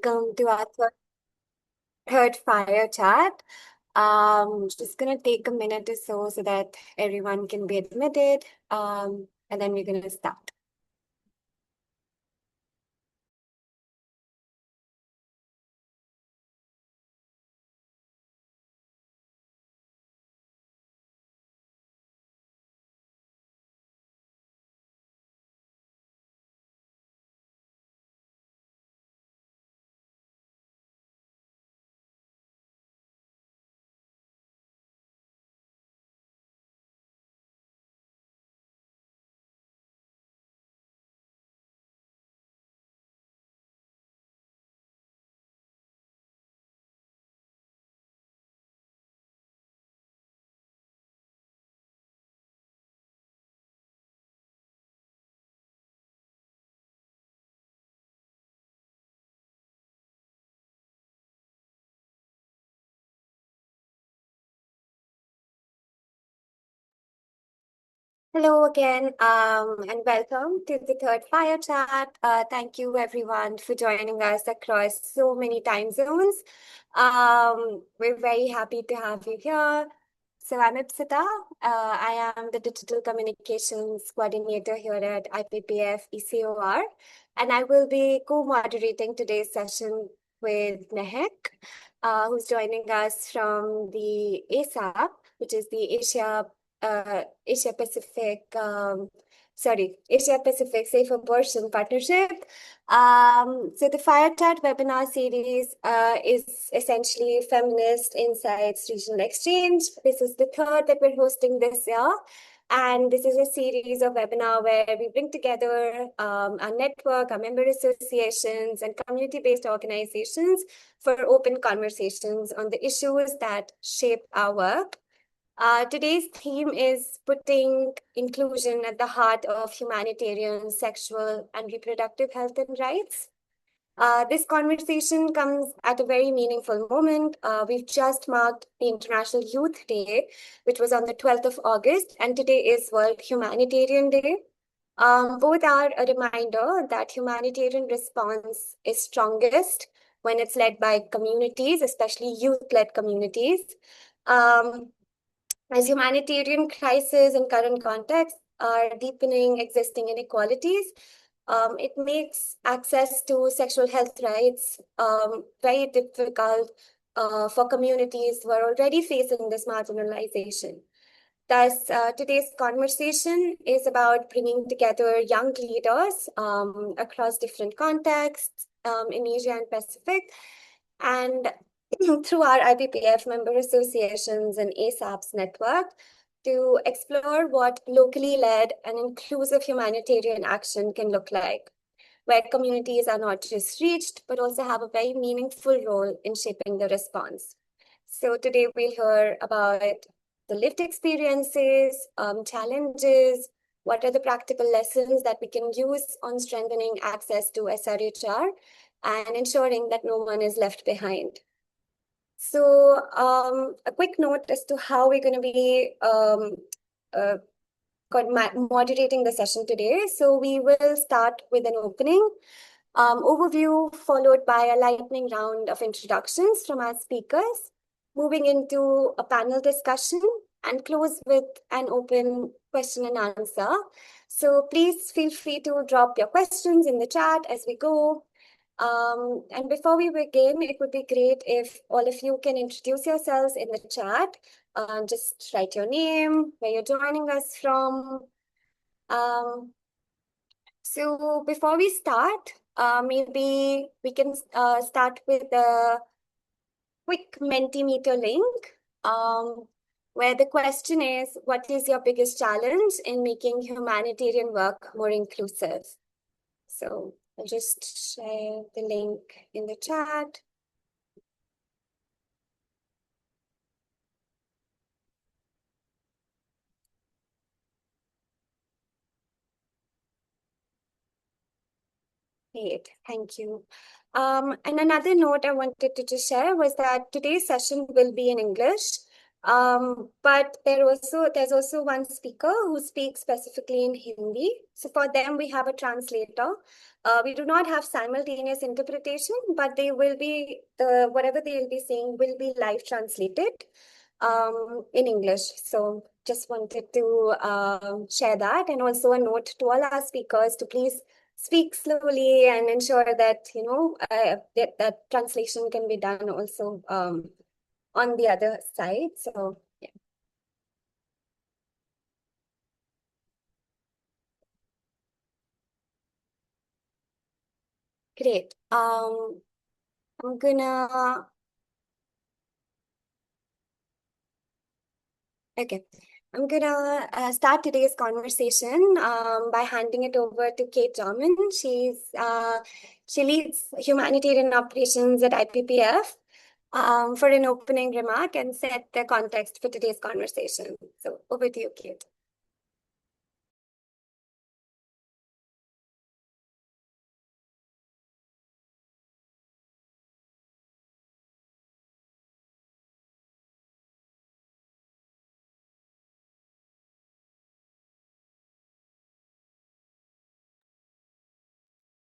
welcome to our third fire chat. Just gonna take a minute or so that everyone can be admitted, and then we're gonna start. Hello again, and welcome to the third fire chat. Thank you everyone for joining us across so many time zones. We're very happy to have you here. So I'm Ipsita. I am the Digital Communications Coordinator here at IPPF ECOR, and I will be co-moderating today's session with Mehek, who's joining us from the ASAP, which is the Asia Pacific, Asia Pacific Safe Abortion Partnership. So the Fire Chat webinar series is essentially Feminist Insights Regional Exchange. This is the third that we're hosting this year. And this is a series of webinar where we bring together our network, our member associations, and community-based organizations for open conversations on the issues that shape our work. Today's theme is putting inclusion at the heart of humanitarian, sexual, and reproductive health and rights. This conversation comes at a very meaningful moment. We've just marked the International Youth Day, which was on the 12th of August, and today is World Humanitarian Day. Both are a reminder that humanitarian response is strongest when it's led by communities, especially youth-led communities. As humanitarian crises in current context are deepening existing inequalities, it makes access to sexual health rights very difficult for communities who are already facing this marginalization. Thus, today's conversation is about bringing together young leaders across different contexts in Asia and Pacific, and through our IPPF member associations and ASAP's network to explore what locally led and inclusive humanitarian action can look like, where communities are not just reached, but also have a very meaningful role in shaping the response. So today we'll hear about the lived experiences, challenges, what are the practical lessons that we can use on strengthening access to SRHR and ensuring that no one is left behind. So a quick note as to how we're going to be moderating the session today. So we will start with an opening overview, followed by a lightning round of introductions from our speakers, moving into a panel discussion and close with an open question and answer. So please feel free to drop your questions in the chat as we go. And before we begin, it would be great if all of you can introduce yourselves in the chat. Just write your name, where you're joining us from. So before we start, maybe we can start with a quick Mentimeter link, where the question is, what is your biggest challenge in making humanitarian work more inclusive? So I'll just share the link in the chat. Great, thank you. And another note I wanted to just share was that today's session will be in English. But there's also one speaker who speaks specifically in Hindi. So for them, we have a translator. We do not have simultaneous interpretation, but they will be whatever they will be saying will be live translated in English. So just wanted to share that, and also a note to all our speakers to please speak slowly and ensure that that translation can be done also on the other side. So yeah, great. I'm gonna okay. I'm gonna start today's conversation by handing it over to Kate Jarman. She leads humanitarian operations at IPPF for an opening remark and set the context for today's conversation. So over to you, Kate.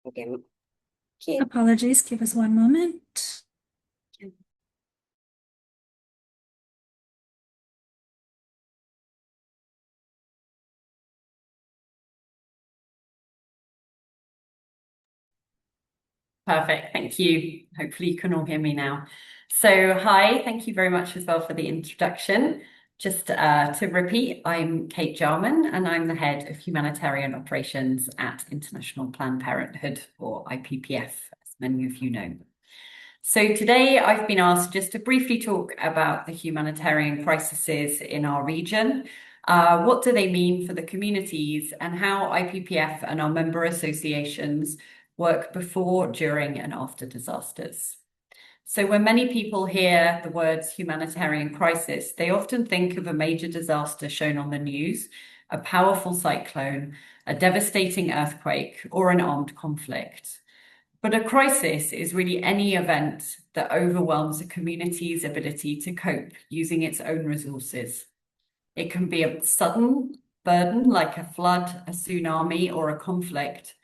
Okay, Kate. Apologies, give us one moment. Perfect, thank you. Hopefully you can all hear me now. So hi, thank you very much as well for the introduction. Just to repeat, I'm Kate Jarman and I'm the head of humanitarian operations at International Planned Parenthood, or IPPF, as many of you know. So today I've been asked just to briefly talk about the humanitarian crises in our region. What do they mean for the communities, and how IPPF and our member associations work before, during, and after disasters. So when many people hear the words humanitarian crisis, they often think of a major disaster shown on the news, a powerful cyclone, a devastating earthquake, or an armed conflict. But a crisis is really any event that overwhelms a community's ability to cope using its own resources. It can be a sudden burden like a flood, a tsunami, or a conflict,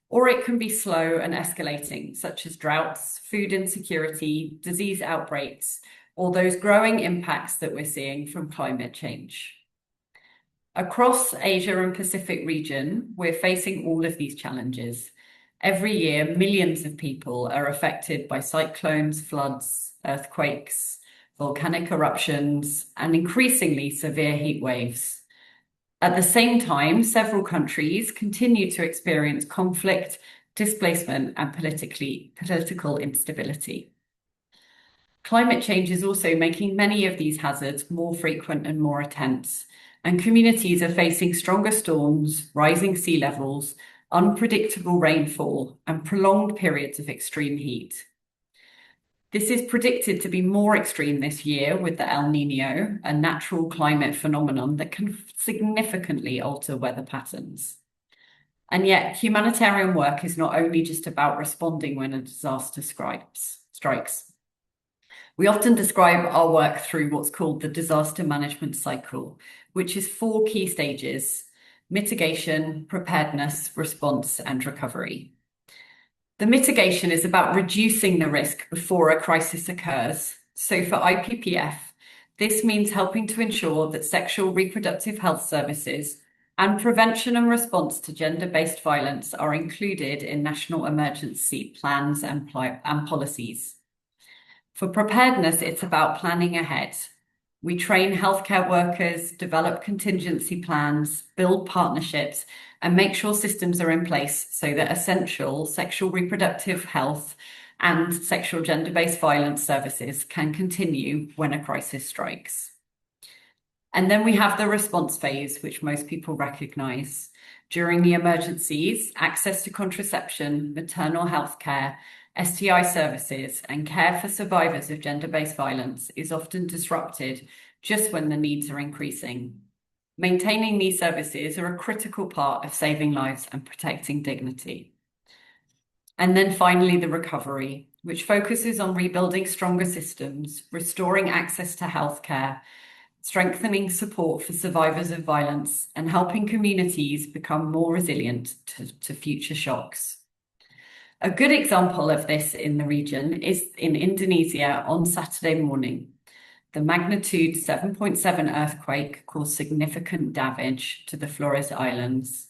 or it can be slow and escalating, such as droughts, food insecurity, disease outbreaks, or those growing impacts that we're seeing from climate change. Across Asia and Pacific region, we're facing all of these challenges. Every year, millions of people are affected by cyclones, floods, earthquakes, volcanic eruptions, and increasingly severe heat waves. At the same time, several countries continue to experience conflict, displacement, and political instability. Climate change is also making many of these hazards more frequent and more intense, and communities are facing stronger storms, rising sea levels, unpredictable rainfall, and prolonged periods of extreme heat. This is predicted to be more extreme this year with the El Niño, a natural climate phenomenon that can significantly alter weather patterns. And yet, humanitarian work is not only just about responding when a disaster strikes. We often describe our work through what's called the disaster management cycle, which is 4 key stages: mitigation, preparedness, response, and recovery. The mitigation is about reducing the risk before a crisis occurs. So for IPPF, this means helping to ensure that sexual reproductive health services and prevention and response to gender-based violence are included in national emergency plans and policies. For preparedness, it's about planning ahead. We train healthcare workers, develop contingency plans, build partnerships, and make sure systems are in place so that essential sexual reproductive health and sexual gender-based violence services can continue when a crisis strikes. And then we have the response phase, which most people recognize. During the emergencies, access to contraception, maternal health care, STI services, and care for survivors of gender-based violence is often disrupted just when the needs are increasing. Maintaining these services are a critical part of saving lives and protecting dignity. And then finally, the recovery, which focuses on rebuilding stronger systems, restoring access to healthcare, strengthening support for survivors of violence, and helping communities become more resilient to future shocks. A good example of this in the region is in Indonesia on Saturday morning. The magnitude 7.7 earthquake caused significant damage to the Flores Islands.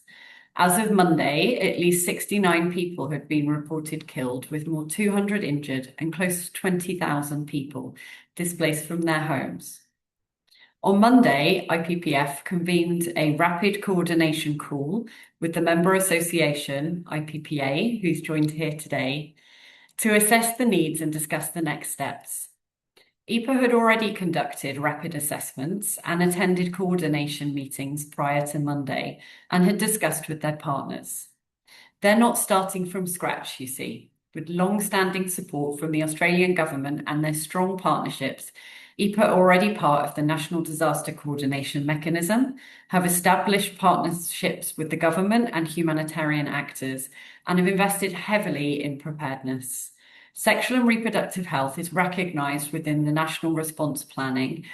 As of Monday, at least 69 people had been reported killed, with more 200 injured and close to 20,000 people displaced from their homes. On Monday, IPPF convened a rapid coordination call with the member association, IPPA, who's joined here today, to assess the needs and discuss the next steps. IPA had already conducted rapid assessments and attended coordination meetings prior to Monday and had discussed with their partners. They're not starting from scratch, you see. With long-standing support from the Australian government and their strong partnerships, IPA are already part of the National Disaster Coordination Mechanism, have established partnerships with the government and humanitarian actors, and have invested heavily in preparedness. Sexual and reproductive health is recognised within the national response planning,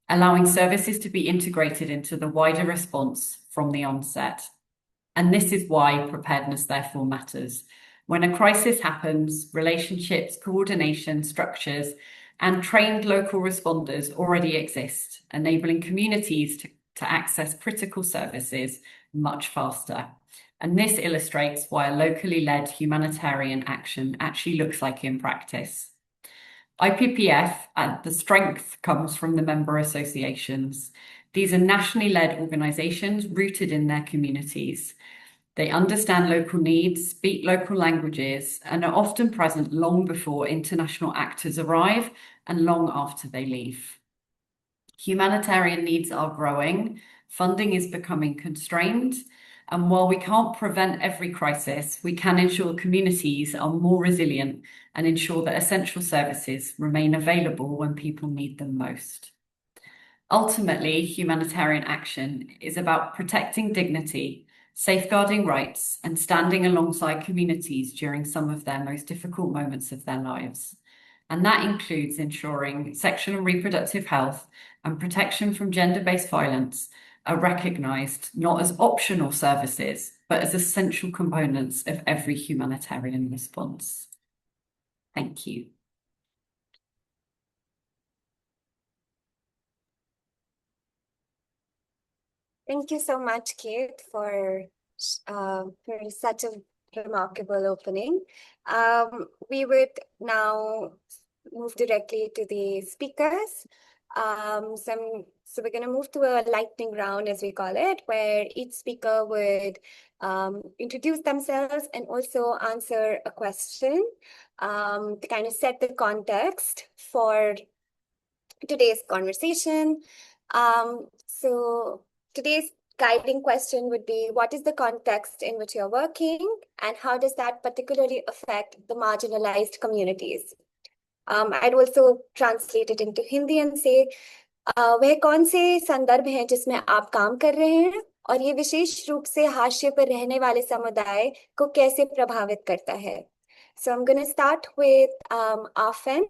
allowing services to be integrated into the wider response from the onset. And this is why preparedness therefore matters. When a crisis happens, relationships, coordination, structures, and trained local responders already exist, enabling communities to access critical services much faster. And this illustrates why a locally led humanitarian action actually looks like in practice. IPPF, the strength comes from the member associations. These are nationally led organisations rooted in their communities. They understand local needs, speak local languages, and are often present long before international actors arrive and long after they leave. Humanitarian needs are growing, funding is becoming constrained, and while we can't prevent every crisis, we can ensure communities are more resilient and ensure that essential services remain available when people need them most. Ultimately, humanitarian action is about protecting dignity, safeguarding rights, and standing alongside communities during some of their most difficult moments of their lives. And that includes ensuring sexual and reproductive health and protection from gender-based violence are recognised not as optional services, but as essential components of every humanitarian response. Thank you. Thank you so much, Kate, for such a remarkable opening. We would now move directly to the speakers. So we're going to move to a lightning round, as we call it, where each speaker would introduce themselves and also answer a question to kind of set the context for today's conversation. So today's guiding question would be, what is the context in which you're working, and how does that particularly affect the marginalized communities? I'd also translate it into Hindi and say, वह कौन से संदर्भ हैं जिसमें आप काम कर रहे हैं और ये विशेष रूप से हाशिए पर रहने वाले समुदाय को कैसे प्रभावित करता है? So I'm going to start with Arfen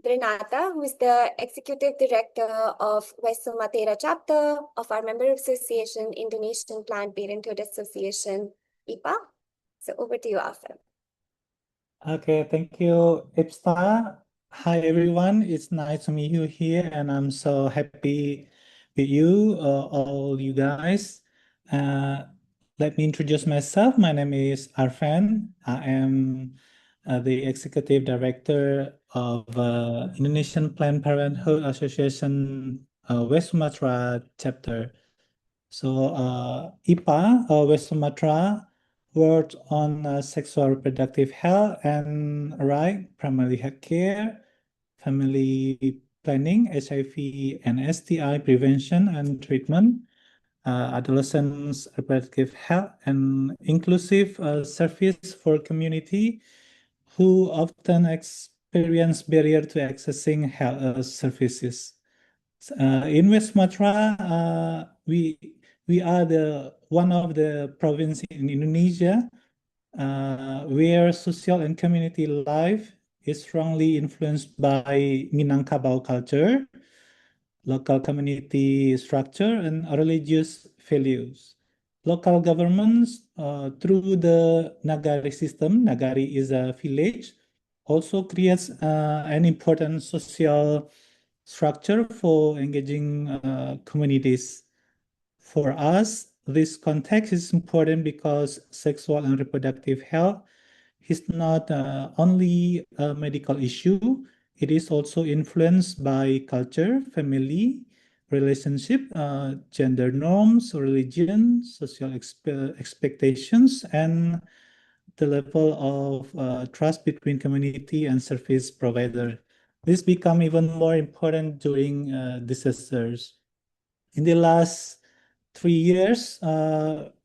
Renata, who is the Executive Director of West Sumatera chapter of our member association, Indonesian Planned Parenthood Association, IPA. So over to you, Arfen. Okay, thank you, Ipsa. Hi, everyone. It's nice to meet you here, and I'm so happy with you, all you guys. Let me introduce myself. My name is Arfan. I am the Executive Director of Indonesian Planned Parenthood Association West Sumatra chapter. So IPA, West Sumatra, worked on sexual reproductive health and right, primary health care, family planning, HIV and STI prevention and treatment, adolescents reproductive health, and inclusive service for community who often experience barrier to accessing health services. In West Sumatra, we are one of the provinces in Indonesia where social and community life is strongly influenced by Minangkabau culture. local community structure, and religious values. Local governments, through the Nagari system, Nagari is a village, also creates an important social structure for engaging communities. For us, this context is important because sexual and reproductive health is not only a medical issue, it is also influenced by culture, family, relationship, gender norms, religion, social expectations, and the level of trust between community and service provider. This become even more important during disasters. In the last 3 years,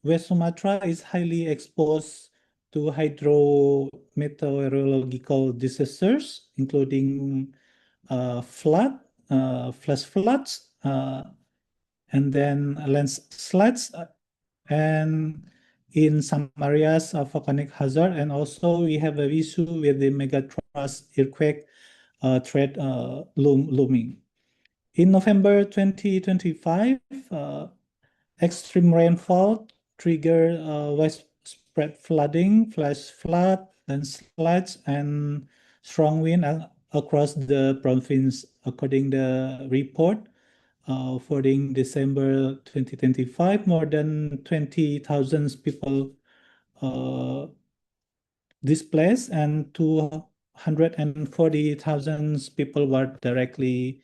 West Sumatra is highly exposed to hydrometeorological disasters, including flash floods, and then landslides, and in some areas of volcanic hazard. And also we have a issue with the megatrust earthquake threat looming. In November 2025, extreme rainfall triggered widespread flooding, flash flood, landslides, and strong wind across the province. According to the report, for in December 2025, more than 20,000 people displaced and 240,000 people were directly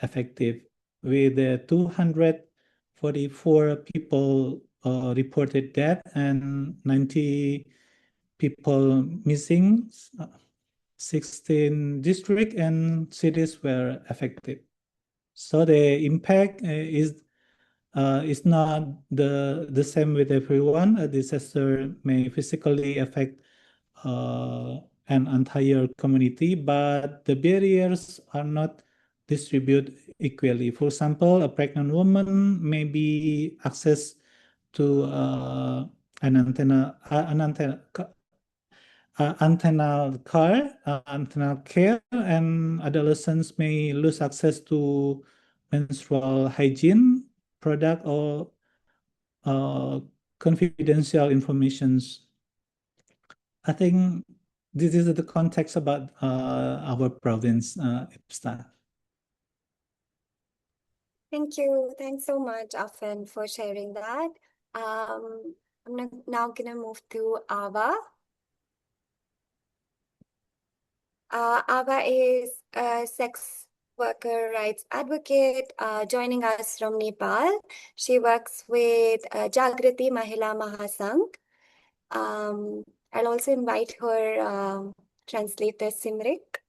affected, with 244 people reported dead and 90 people missing. 16 districts and cities were affected. So the impact is not the same with everyone. A disaster may physically affect an entire community, but the barriers are not distributed equally. For example, a pregnant woman may be access to an antenna care, and adolescents may lose access to menstrual hygiene product or confidential informations. I think this is the context about our province, Ipsta. Thank you. Thanks so much, Afan, for sharing that. Now gonna move to Ava. Ava is a sex worker rights advocate joining us from Nepal. She works with Jagrati Mahila Mahasangh. I'll also invite her translator, Simrik.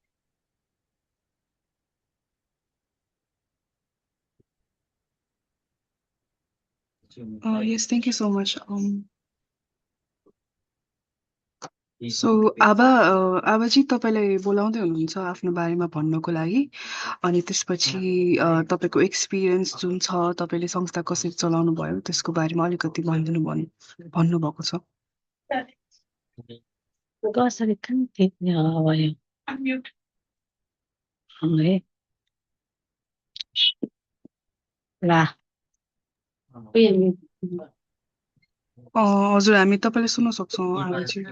Yes, thank you so much. So Abaji तपाईँलाई बोलाउँदै हुनुहुन्छ आफ्नो बारेमा भन्नको लागि, अनि त्यसपछि तपाईँको experience जुन छ, तपाईँले संस्था कसरी चलाउनु भयो त्यसको बारेमा अलिकति भन्नुभएको छ। कसरी खान थिच्ने भयो है ला हजुर, हामी तपाईँले सुन्न सक्छौँ आबाजी।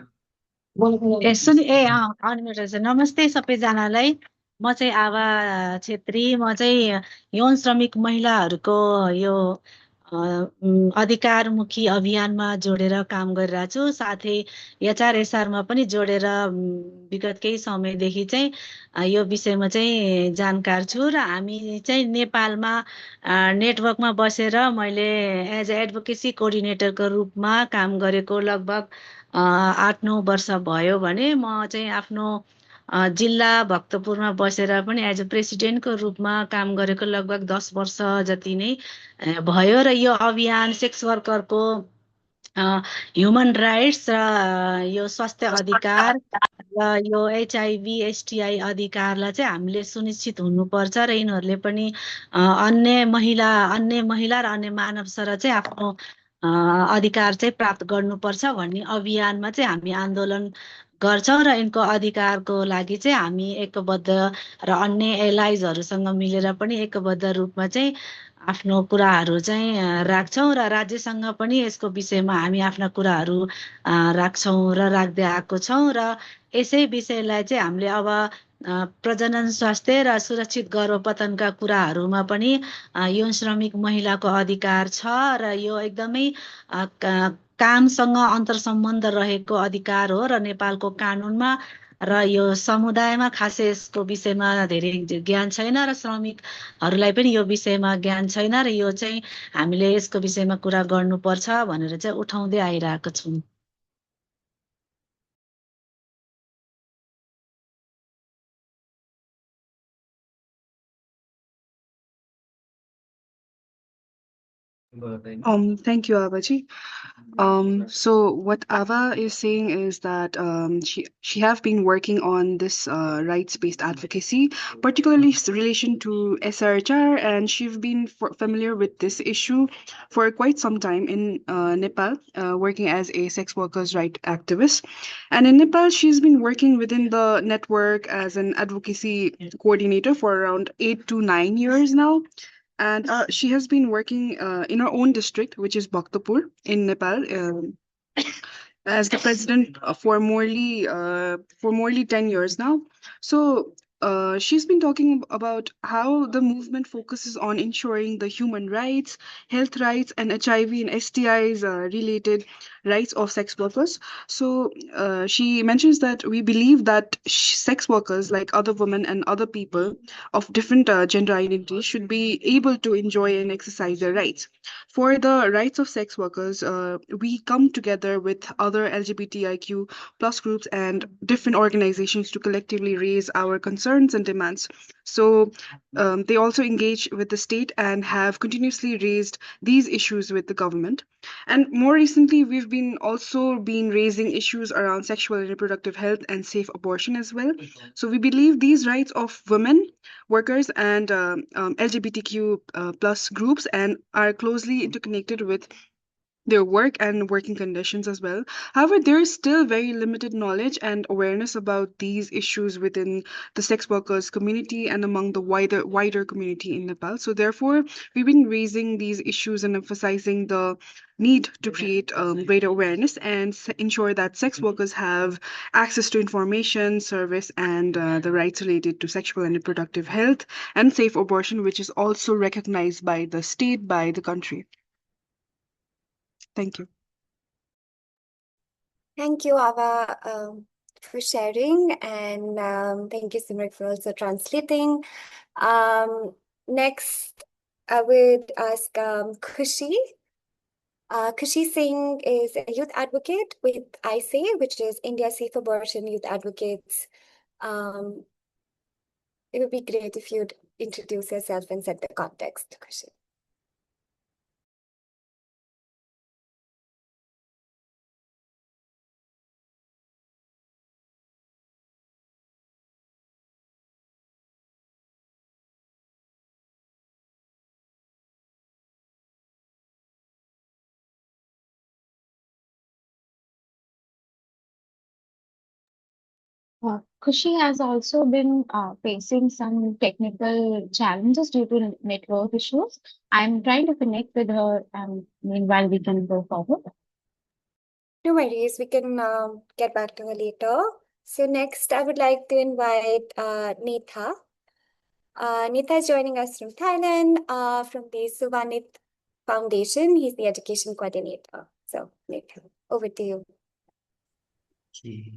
नमस्ते सबैजनालाई। म चाहिँ आभा छेत्री। म चाहिँ यौन श्रमिक महिलाहरूको यो अधिकारमुखी अभियानमा जोडेर काम गरिरहेको छु। साथै SRHR मा पनि जोडेर विगत केही समयदेखि चाहिँ यो विषयमा चाहिँ जानकार छु। र हामी चाहिँ नेपालमा नेटवर्कमा बसेर मैले एज अ एडभोकेसी कोअर्डिनेटरको रूपमा काम गरेको लगभग 8-9 वर्ष भयो भने म चाहिँ आफ्नो जिल्ला भक्तपुरमा बसेर पनि एज अ प्रेसिडेन्टको रूपमा काम गरेको लगभग 10 वर्ष जति नै भयो। र यो अभियान सेक्स वर्करको ह्युमन राइट्स र यो स्वास्थ्य अधिकार र यो HIV STI अधिकारलाई चाहिँ हामीले सुनिश्चित हुनुपर्छ र यिनीहरूले पनि अन्य महिला र अन्य मानव सर चाहिँ आफ्नो अधिकार चाहिँ प्राप्त गर्नुपर्छ भन्ने अभियानमा चाहिँ हामी आन्दोलन गर्छौँ र यिनको अधिकारको लागि चाहिँ हामी एकबद्ध र अन्य एलाइजहरूसँग मिलेर पनि एकबद्ध रूपमा चाहिँ आफ्नो कुराहरू चाहिँ राख्छौँ र राज्यसँग पनि यसको विषयमा हामी आफ्ना कुराहरू राख्छौँ र राख्दै आएको छौँ र यसै विषयलाई चाहिँ हामीले अब प्रजनन स्वास्थ्य र सुरक्षित गर्भपतनका कुराहरूमा पनि यौन श्रमिक महिलाको अधिकार छ र यो एकदमै कामसँग अन्तर्सम्बन्ध रहेको अधिकार हो र नेपालको कानुनमा र यो समुदायमा खासै यसको विषयमा धेरै ज्ञान छैन र श्रमिकहरूलाई पनि यो विषयमा ज्ञान छैन र यो चाहिँ हामीले यसको विषयमा कुरा गर्नुपर्छ भनेर चाहिँ उठाउँदै आइरहेको छौँ। Thank you, Avaji. So what Ava is saying is that she have been working on this rights-based advocacy, particularly relation to SRHR, and she's been familiar with this issue for quite some time in Nepal, working as a sex workers' right activist. And in Nepal, she's been working within the network as an advocacy coordinator for around 8 to 9 years now. And she has been working in her own district, which is Bhaktapur in Nepal, as the president for morely 10 years now. So she's been talking about how the movement focuses on ensuring the human rights, health rights, and HIV and STIs related rights of sex workers. So she mentions that we believe that sex workers, like other women and other people of different gender identities, should be able to enjoy and exercise their rights. For the rights of sex workers, we come together with other LGBTIQ plus groups and different organizations to collectively raise our concerns and demands. So they also engage with the state and have continuously raised these issues with the government. And more recently, we've been also been raising issues around sexual and reproductive health and safe abortion as well. So we believe these rights of women, workers, and LGBTQ plus groups and are closely interconnected with their work and working conditions as well. However, there is still very limited knowledge and awareness about these issues within the sex workers community and among the wider community in Nepal. So therefore, we've been raising these issues and emphasizing the need to create greater awareness and ensure that sex workers have access to information, service, and the rights related to sexual and reproductive health and safe abortion, which is also recognized by the state, by the country. Thank you. Thank you, Ava, for sharing, and thank you, Simran, for also translating. Next, I would ask Khushi. Khushi Singh is a youth advocate with ISA, which is India Safe Abortion Youth Advocates. It would be great if you'd introduce yourself and set the context, Khushi. Kushi has also been facing some technical challenges due to network issues. I'm trying to connect with her, and meanwhile, we can go forward. No worries, we can get back to her later. So next, I would like to invite Netha. Netha is joining us from Thailand, from the Suvanit Foundation. He's the education coordinator. So Netha, over to you. Okay.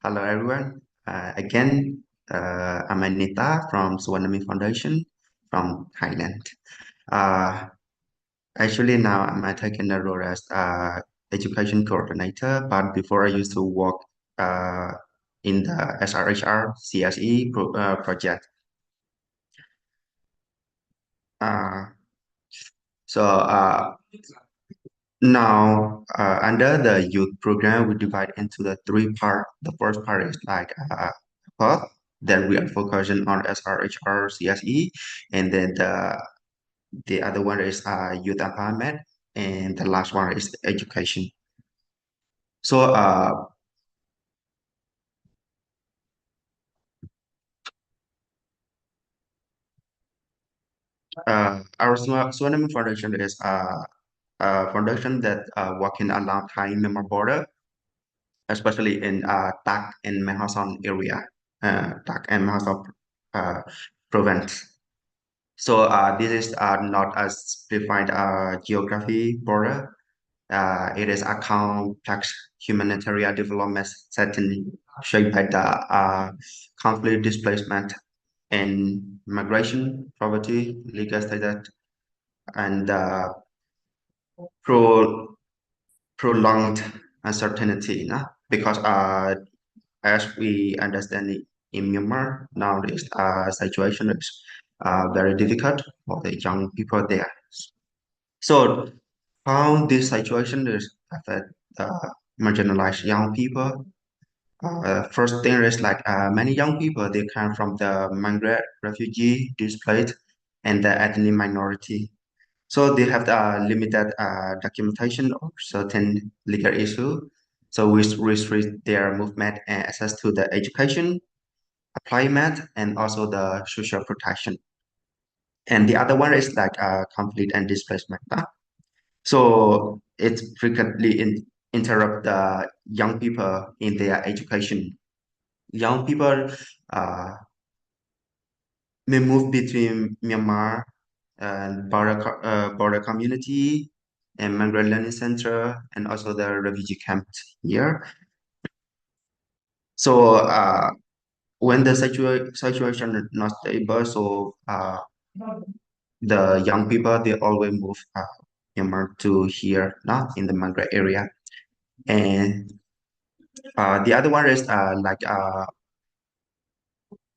Hello everyone. Again, I'm Anita from Suwanami Foundation from Thailand. Actually, now I'm taking the role as education coordinator, but before I used to work in the SRHR CSE project. So now under the youth program, we divide into the three parts. The first part is like path that we are focusing on SRHR CSE, and then the other one is youth empowerment, and the last one is education. So Our Tsunami Foundation is a foundation that working along Thai Myanmar border, especially in Tak and Mae Hong Son area, Tak and Mae Hong Son province. So this is not a defined geography border. It is a complex humanitarian development setting shaped by the conflict, displacement, and migration, poverty, legal status, and pro prolonged uncertainty. No? Because as we understand it in Myanmar, now this situation is very difficult for the young people there. So how this situation is affect marginalized young people. First thing is like many young people they come from the migrant, refugee, displaced, and the ethnic minority. So they have limited documentation of certain legal issue. So we restrict their movement and access to the education, employment, and also the social protection. And the other one is like conflict and displacement. So it frequently interrupt the young people in their education. Young people uh, may move between Myanmar and border community and migrant learning center and also the refugee camp here. So when the situation is not stable, so the young people they always move Myanmar to here, not in the migrant area. And the other one is like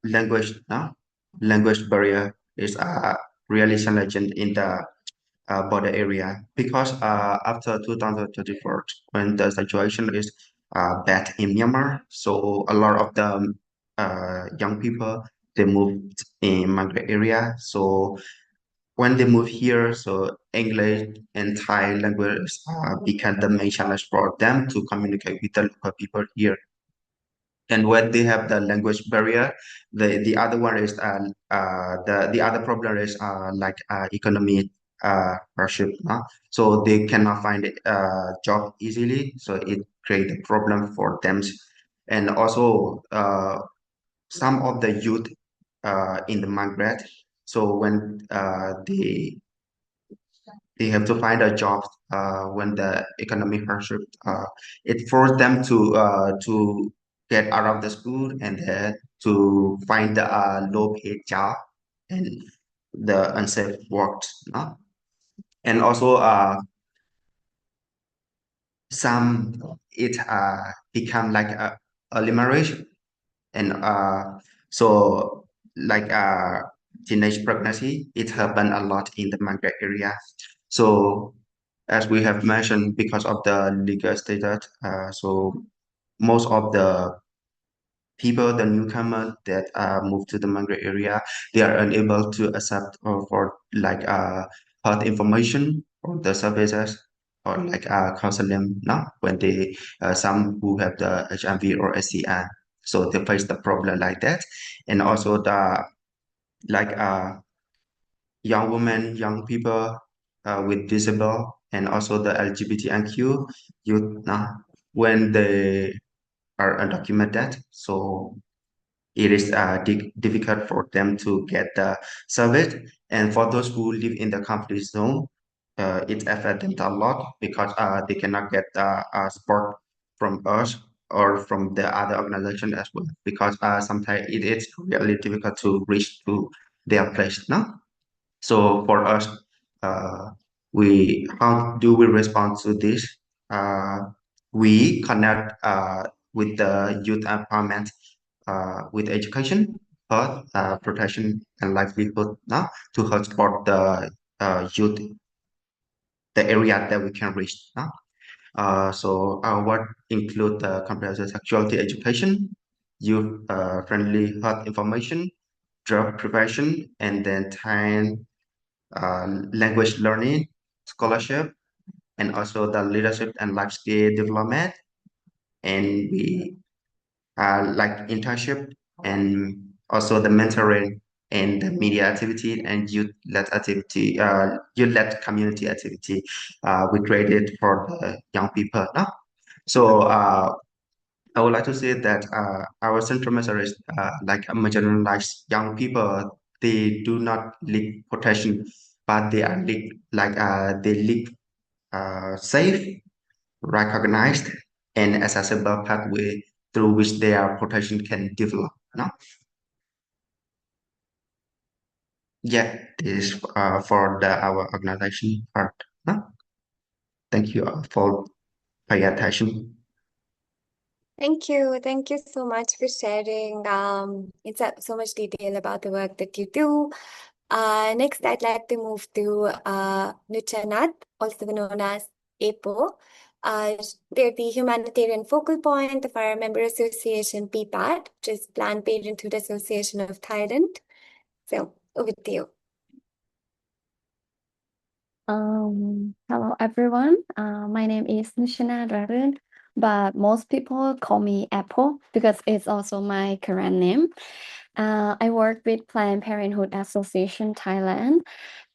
language, no? Language barrier is really challenging in the border area because after 2024, when the situation is bad in Myanmar, so a lot of the young people they moved in migrant area. So when they move here, so English and Thai language become the main challenge for them to communicate with the local people here. And when they have the language barrier, the other one is the other problem is like economic hardship. No? So they cannot find a job easily. So it creates a problem for them. And also some of the youth in the migrant. So when they have to find a job when the economic hardship it forced them to get out of the school and then to find the low paid job and the unsafe work, no? And also some it become like a early marriage and so like teenage pregnancy it happened a lot in the migrant area. So as we have mentioned, because of the legal status, so most of the people, the newcomer that move to the migrant area, they are unable to accept for like health information or the services or like counseling. No, when they some who have the HIV or STI, so they face the problem like that, and also the like young women, young people with disable, and also the LGBTQ youth when they are undocumented. So it is difficult for them to get the service. And for those who live in the conflict zone, it affects them a lot because they cannot get support from us or from the other organization as well because sometimes it is really difficult to reach to their place. No? So for us, we how do we respond to this? We connect with the youth empowerment with education, health, protection, and livelihood now to help support the youth, the area that we can reach now. So our work include the comprehensive sexuality education, youth friendly health information, drug prevention, and then time language learning, scholarship, and also the leadership and life skill development. And we like internship and also the mentoring and the media activity and youth-led community activity we created for the young people. No? So I would like to say that our central message is like marginalized young people. They do not live protection, but they are they live safe, recognized, and accessible pathway through which their protection can develop. No? Yeah, this is for our organization part. No? Thank you for paying attention. Thank you. Thank you so much for sharing in so much detail about the work that you do. Next, I'd like to move to Nuchanat, also known as APO. They're the humanitarian focal point of our member association, PPAT, which is Planned Parenthood Association of Thailand. So, over to you. Hello everyone. My name is Nushana Rarun, but most people call me Apple because it's also my current name. I work with Planned Parenthood Association Thailand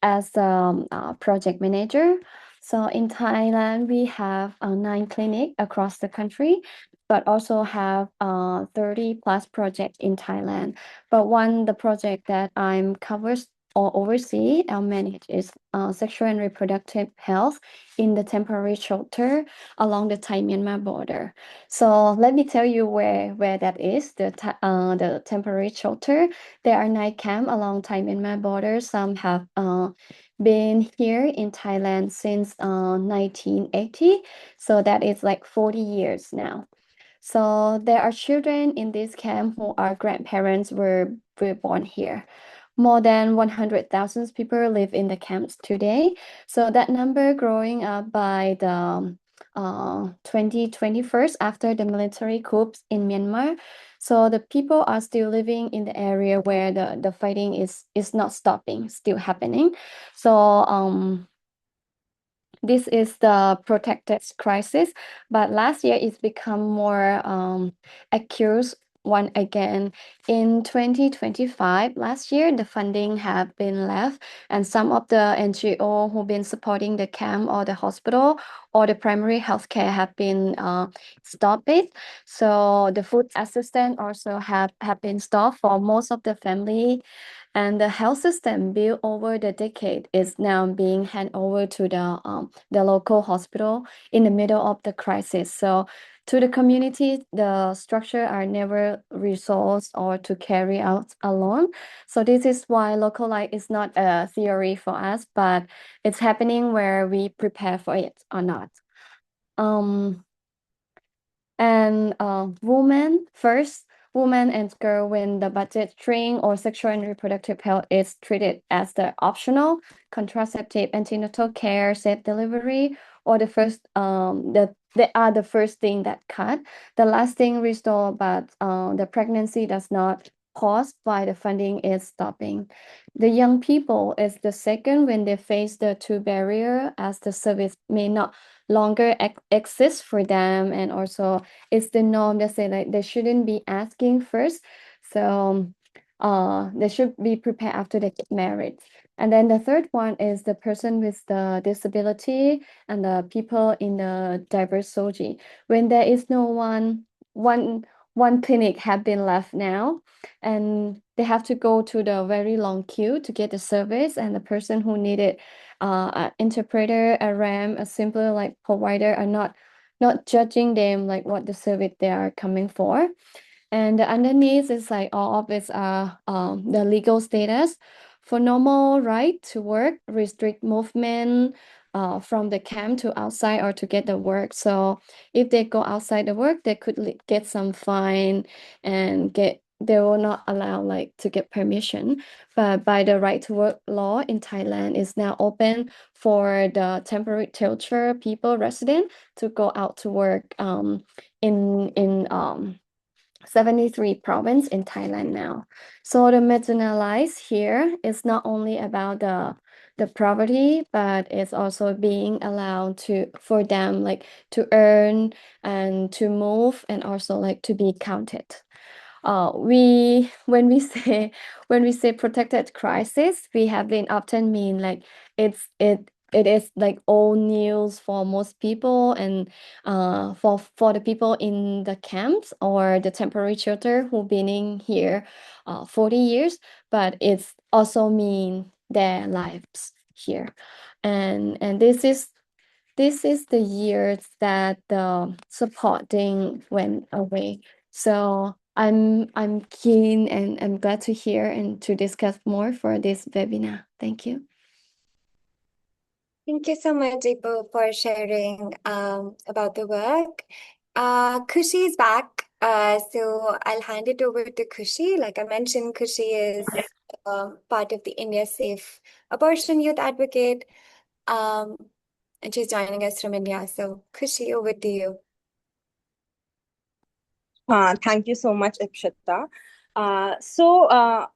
as a project manager. So in Thailand, we have 9 clinics across the country, but also have 30 plus projects in Thailand. But the project that I'm covers or oversee or manage is sexual and reproductive health in the temporary shelter along the Thai-Myanmar border. So let me tell you where that is, the temporary shelter. There are 9 camps along Thai-Myanmar border. Some have been here in Thailand since 1980. So that is like 40 years now. So there are children in this camp who are grandparents were born here. More than 100,000 people live in the camps today. So that number growing up by the 2021 after the military coups in Myanmar. So the people are still living in the area where the fighting is not stopping, still happening. So this is the protected crisis, but last year it's become more acute one again. In 2025, last year, the funding have been left, and some of the NGO who've been supporting the camp or the hospital or the primary healthcare have been stopped it. So the food assistance also have been stopped for most of the family. And the health system built over the decade is now being handed over to the local hospital in the middle of the crisis. So to the community, the structure are never resourced or to carry out alone. So this is why local life is not a theory for us, but it's happening where we prepare for it or not. And woman and girl when the budget string or sexual and reproductive health is treated as the optional contraceptive, antenatal care, safe delivery, or the first they are the first thing that cut. The last thing restore, but the pregnancy does not pause while the funding is stopping. The young people is the second when they face the two barrier as the service may not longer exist for them, and also it's the norm that say like they shouldn't be asking first, so they should be prepared after they get married. And then the third one is the person with the disability and the people in the diverse soji. When there is no one clinic have been left now, and they have to go to the very long queue to get the service, and the person who needed an interpreter, a RAM, a simpler like provider are not judging them like what the service they are coming for. And the underneath is like all of it are the legal status. For normal right to work, restrict movement from the camp to outside or to get the work. So if they go outside the work, they could get some fine and they will not allow like to get permission. But by the right to work law in Thailand is now open for the temporary shelter people resident to go out to work in 73 province in Thailand now. So the marginalized here is not only about the poverty, but it's also being allowed for them like to earn and to move and also like to be counted. when we say protected crisis, we have been often mean like it is like old news for most people, and for the people in the camps or the temporary shelter who've been in here 40 years, but it's also mean their lives here. And this is the years that the supporting went away. So I'm keen and I'm glad to hear and to discuss more for this webinar. Thank you. Thank you so much, Ipo, for sharing about the work. Kushi is back, so I'll hand it over to Kushi. Like I mentioned, Kushi is part of the India Safe Abortion Youth Advocate, and she's joining us from India. So Kushi, over to you. Thank you so much, Ipshita. So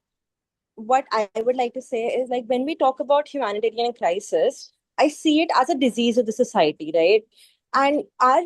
what I would like to say is, like, when we talk about humanitarian crisis, I see it as a disease of the society, right? And our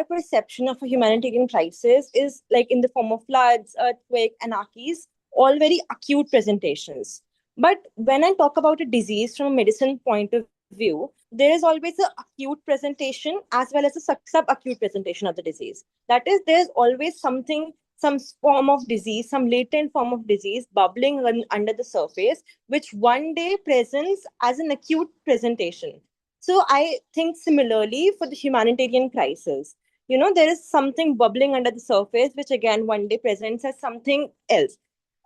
perception of a humanitarian crisis is like in the form of floods, earthquake, anarchies, all very acute presentations. But when I talk about a disease from a medicine point of view, there is always an acute presentation as well as a subacute presentation of the disease. That is, there's always something, some form of disease, some latent form of disease bubbling under the surface, which one day presents as an acute presentation. So I think similarly for the humanitarian crisis, there is something bubbling under the surface, which again one day presents as something else,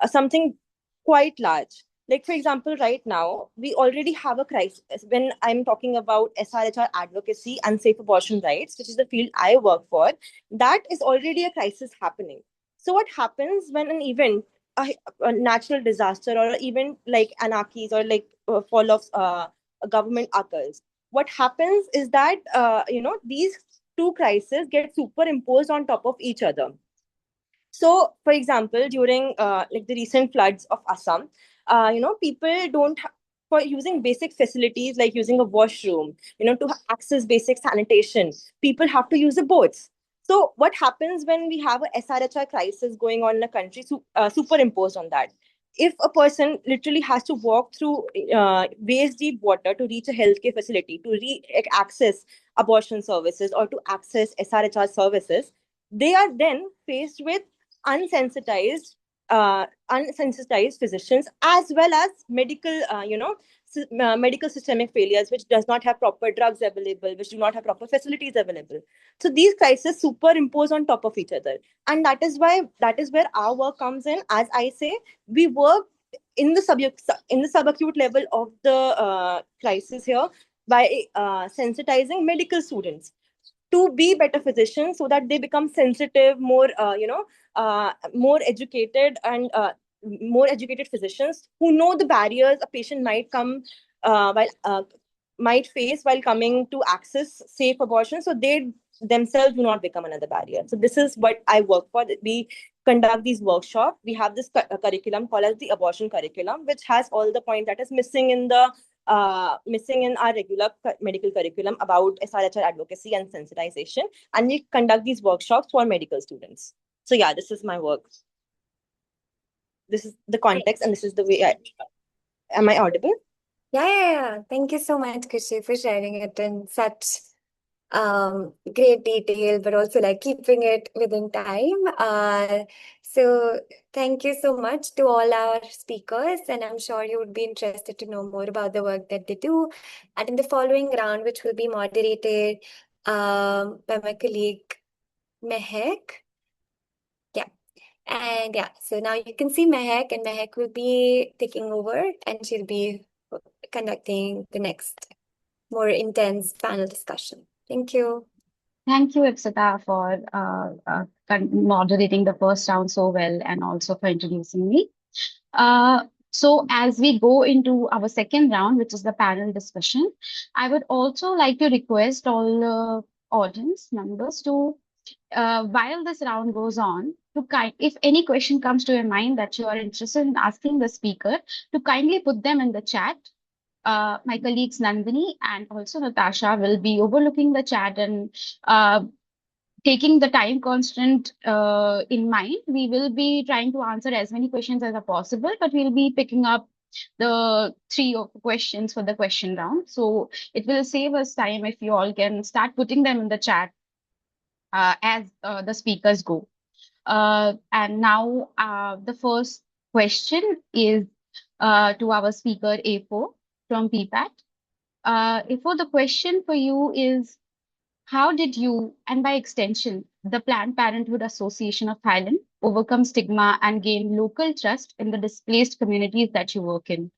something quite large. Like, for example, right now, we already have a crisis. When I'm talking about SRHR advocacy and safe abortion rights, which is the field I work for, that is already a crisis happening. So what happens when an event, a natural disaster or even like anarchies or like fall of a government occurs? What happens is that, these two crises get superimposed on top of each other. So, for example, during like the recent floods of Assam, people don't for using basic facilities like using a washroom, to access basic sanitation, people have to use the boats. So, what happens when we have a SRHR crisis going on in a country superimposed on that? If a person literally has to walk through waist deep water to reach a healthcare facility, to access abortion services or to access SRHR services, they are then faced with unsensitized physicians as well as medical systemic failures, which does not have proper drugs available, which do not have proper facilities available. So these crises superimpose on top of each other, and that is where our work comes in. As I say, we work in the subacute level of the crisis here by sensitizing medical students to be better physicians so that they become sensitive, more educated, and more educated physicians who know the barriers a patient might face while coming to access safe abortion, so they themselves do not become another barrier. So this is what I work for. We conduct these workshops. We have this curriculum called as the abortion curriculum, which has all the point that is missing in our regular medical curriculum about SRHR advocacy and sensitization. And we conduct these workshops for medical students. So yeah, this is my work. This is the context, and this is the way am I audible? Yeah. Thank you so much, Kushi, for sharing it in such great detail, but also like keeping it within time. So thank you so much to all our speakers, and I'm sure you would be interested to know more about the work that they do. And in the following round, which will be moderated by my colleague Mehek. And so now you can see Mehek, and Mehek will be taking over, and she'll be conducting the next more intense panel discussion. Thank you. Thank you, Ipsita, for moderating the first round so well and also for introducing me. So as we go into our second round, which is the panel discussion, I would also like to request all audience members to, while this round goes on, if any question comes to your mind that you are interested in asking the speaker, to kindly put them in the chat. My colleagues Nandini and also Natasha will be overlooking the chat and taking the time constant in mind, we will be trying to answer as many questions as are possible, but we'll be picking up the three questions for the question round. So it will save us time if you all can start putting them in the chat as the speakers go. And now the first question is to our speaker A4 from PPAT. A4, the question for you is, how did you, and by extension, the Planned Parenthood Association of Thailand, overcome stigma and gain local trust in the displaced communities that you work in?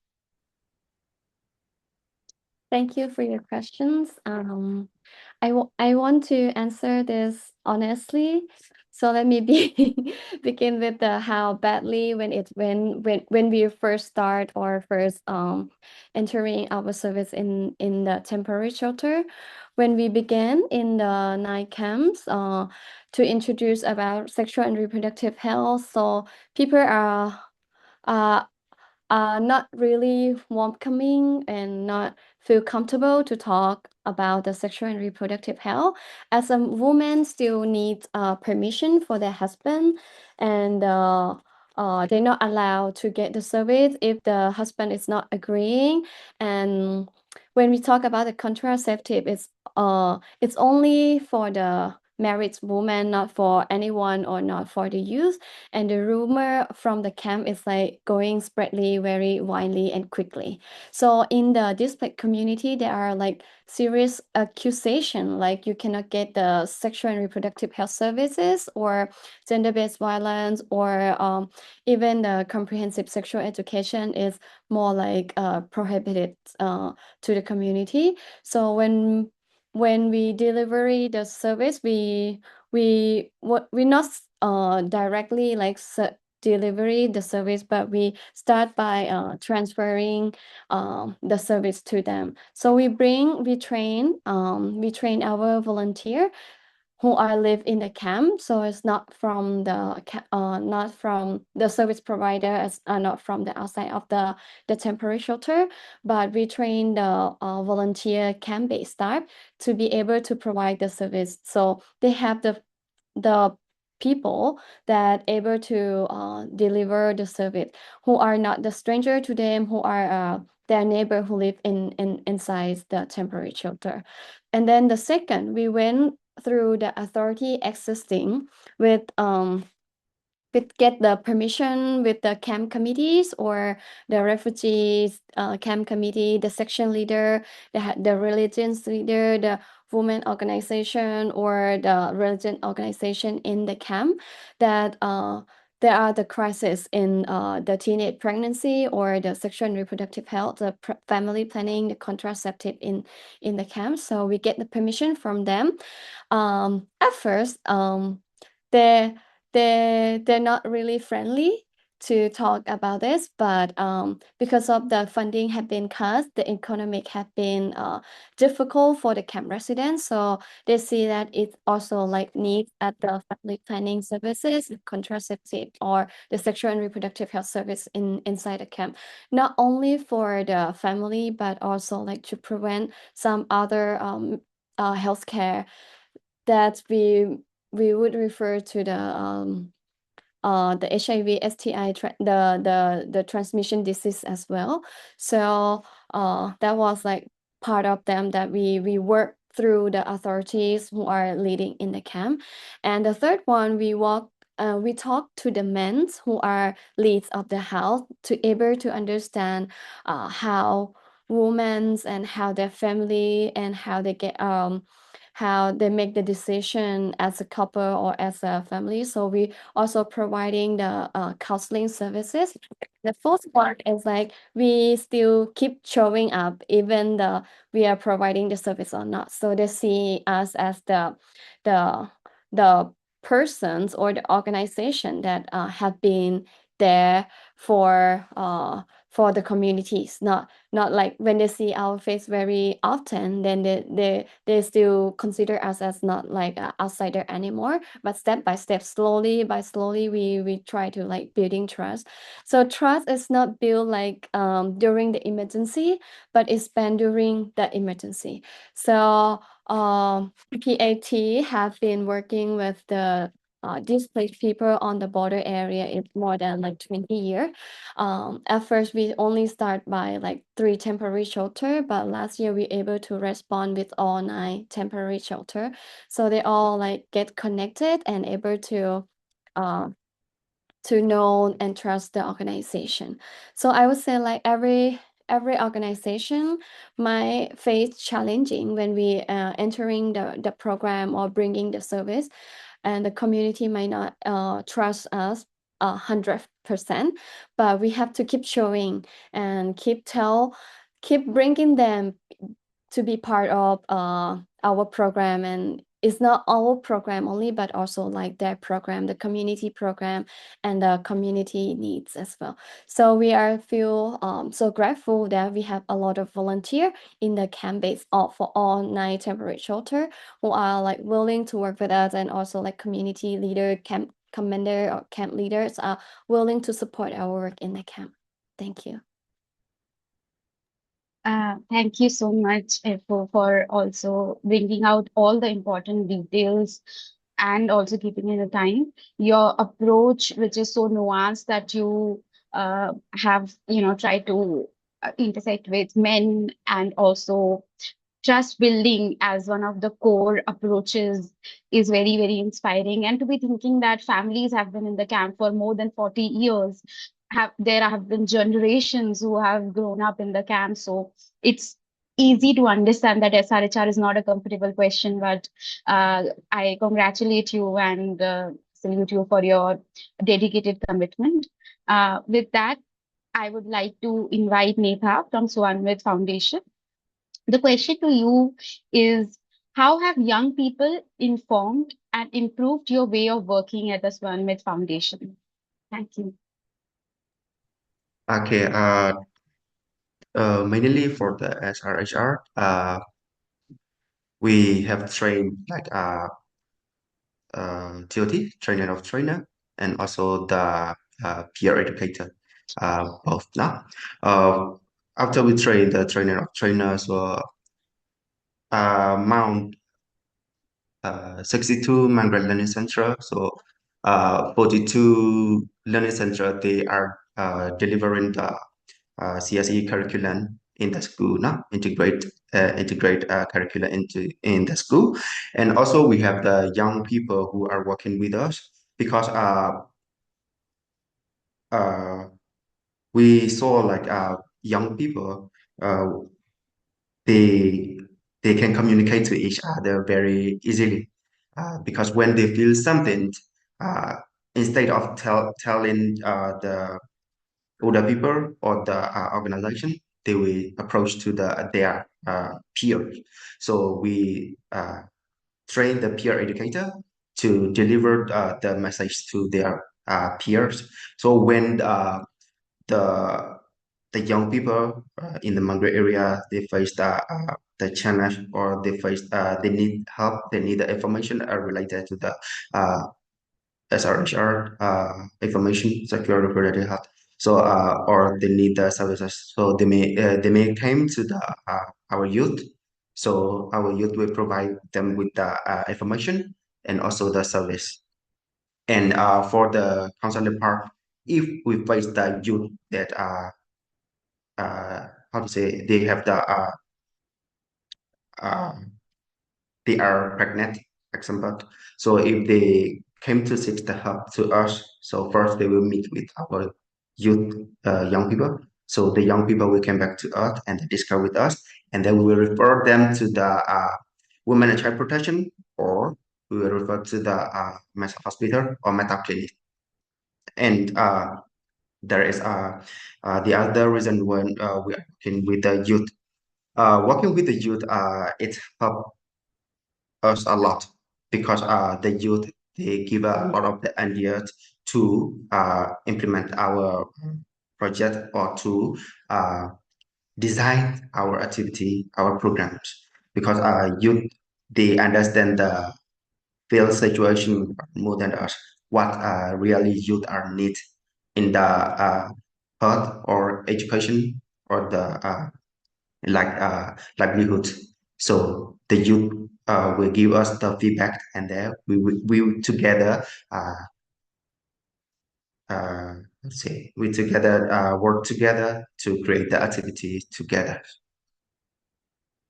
Thank you for your questions. I want to answer this honestly. So let me begin with the how badly when we first start or first entering our service in the temporary shelter. When we began in the night camps to introduce about sexual and reproductive health, so people uh not really welcoming and not feel comfortable to talk about the sexual and reproductive health, as a woman still needs permission for their husband, and they're not allowed to get the service if the husband is not agreeing. And when we talk about the contraceptive, it's only for the married woman, not for anyone or not for the youth. And the rumor from the camp is like going spreadly very widely and quickly. So in the displaced community, there are like serious accusation, like you cannot get the sexual and reproductive health services, or gender-based violence, or even the comprehensive sexual education is more like prohibited to the community. So when we deliver the service, we not directly like delivery the service, but we start by transferring the service to them. So we train our volunteer who are live in the camp. So it's not from the service provider, as not from the outside of the temporary shelter, but we train the volunteer camp-based staff to be able to provide the service. So they have the people that able to deliver the service, who are not the stranger to them, who are their neighbor who live inside the temporary shelter. And then the second, we went through the authority existing with get the permission with the camp committees or the refugees camp committee, the section leader, the religions leader, the women organization, or the religion organization in the camp, that there are the crisis in the teenage pregnancy or the sexual and reproductive health, the family planning, the contraceptive in the camp. So we get the permission from them. At first, they're not really friendly to talk about this, but because of the funding have been cut, the economic have been difficult for the camp residents. So they see that it also like needs at the family planning services, contraceptive, or the sexual and reproductive health service inside the camp, not only for the family, but also like to prevent some other healthcare that we would refer to the HIV, STI, the transmission disease as well. So that was like part of them that we work through the authorities who are leading in the camp. And the third one, we talk to the men who are leads of the house to able to understand how women and how their family and how they get how they make the decision as a couple or as a family. So we also providing the counseling services. The fourth one is like we still keep showing up even we are providing the service or not. So they see us as the persons or the organization that have been there for for the communities, not like when they see our face very often, then they still consider us as not like an outsider anymore. But step by step, slowly by slowly, we try to like building trust. So trust is not built like during the emergency, but it's spent during the emergency. So PAT have been working with the displaced people on the border area in more than like 20 years. At first, we only start by like 3 temporary shelter, but last year we able to respond with all 9 temporary shelter. So they all like get connected and able to know and trust the organization. So I would say like every organization might face challenging when we entering the program or bringing the service, and the community might not trust us 100%, but we have to keep showing and keep bringing them to be part of our program. And it's not our program only, but also like their program, the community program, and the community needs as well. So we are feel so grateful that we have a lot of volunteer in the camp base for all 9 temporary shelter who are like willing to work with us, and also like community leader, camp commander, or camp leaders are willing to support our work in the camp. Thank you. Thank you so much, for also bringing out all the important details and also keeping in the time. Your approach, which is so nuanced that you have, tried to intersect with men and also trust building as one of the core approaches, is very, very inspiring. And to be thinking that families have been in the camp for more than 40 years, there have been generations who have grown up in the camp. So it's easy to understand that SRHR is not a comfortable question, but I congratulate you and salute you for your dedicated commitment. With that, I would like to invite Netha from Swanwith Foundation. The question to you is, how have young people informed and improved your way of working at the Swanwith Foundation? Thank you. Okay, mainly for the SRHR, we have trained like TOT, trainer of trainer, and also the peer educator, both now. After we train the trainer of trainers, Mount 62 migrant learning center. So 42 learning center, they are delivering the CSE curriculum in the school now, integrate curriculum in the school. And also we have the young people who are working with us, because we saw like young people, they can communicate to each other very easily, because when they feel something, uh, instead of telling the older people or the organization, they will approach to their peers. So we train the peer educator to deliver the message to their peers. So when the young people in the migrant area, they face the challenge, or they need help, they need the information related to the SRHR information, security related health. So or they need the services. So they may came to the our youth. So our youth will provide them with the information and also the service. And for the counseling part, if we face the youth that how to say, they have the uh, they are pregnant, example. So if they came to seek the help to us, so first they will meet with our youth, young people. So the young people will come back to us and they discuss with us, and then we will refer them to the women and child protection, or we will refer to the mental hospital or mental clinic. And there is the other reason when we are working with the youth. Working with the youth, it helps us a lot, because the youth, they give a lot of the ideas to implement our project or to design our activity, our programs, because youth, they understand the field situation more than us, what really youth are need in the health or education or the livelihood. So the youth will give us the feedback, and then we will together let's say we together work together to create the activity together.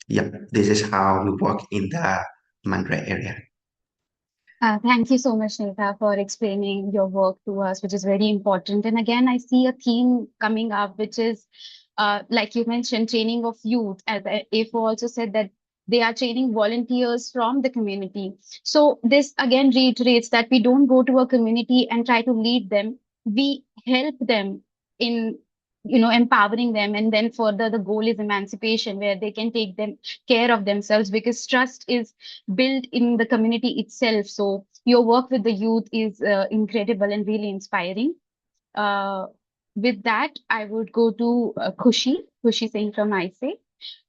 Yeah, this is how we work in the Mandre area. Thank you so much, Nita, for explaining your work to us, which is very important. And again, I see a theme coming up, which is, like you mentioned, training of youth. As AFO also said that they are training volunteers from the community. So this again reiterates that we don't go to a community and try to lead them. We help them in, empowering them, and then further the goal is emancipation, where they can take them care of themselves, because trust is built in the community itself. So your work with the youth is incredible and really inspiring. Uh, with that, I would go to Khushi Singh from ISA.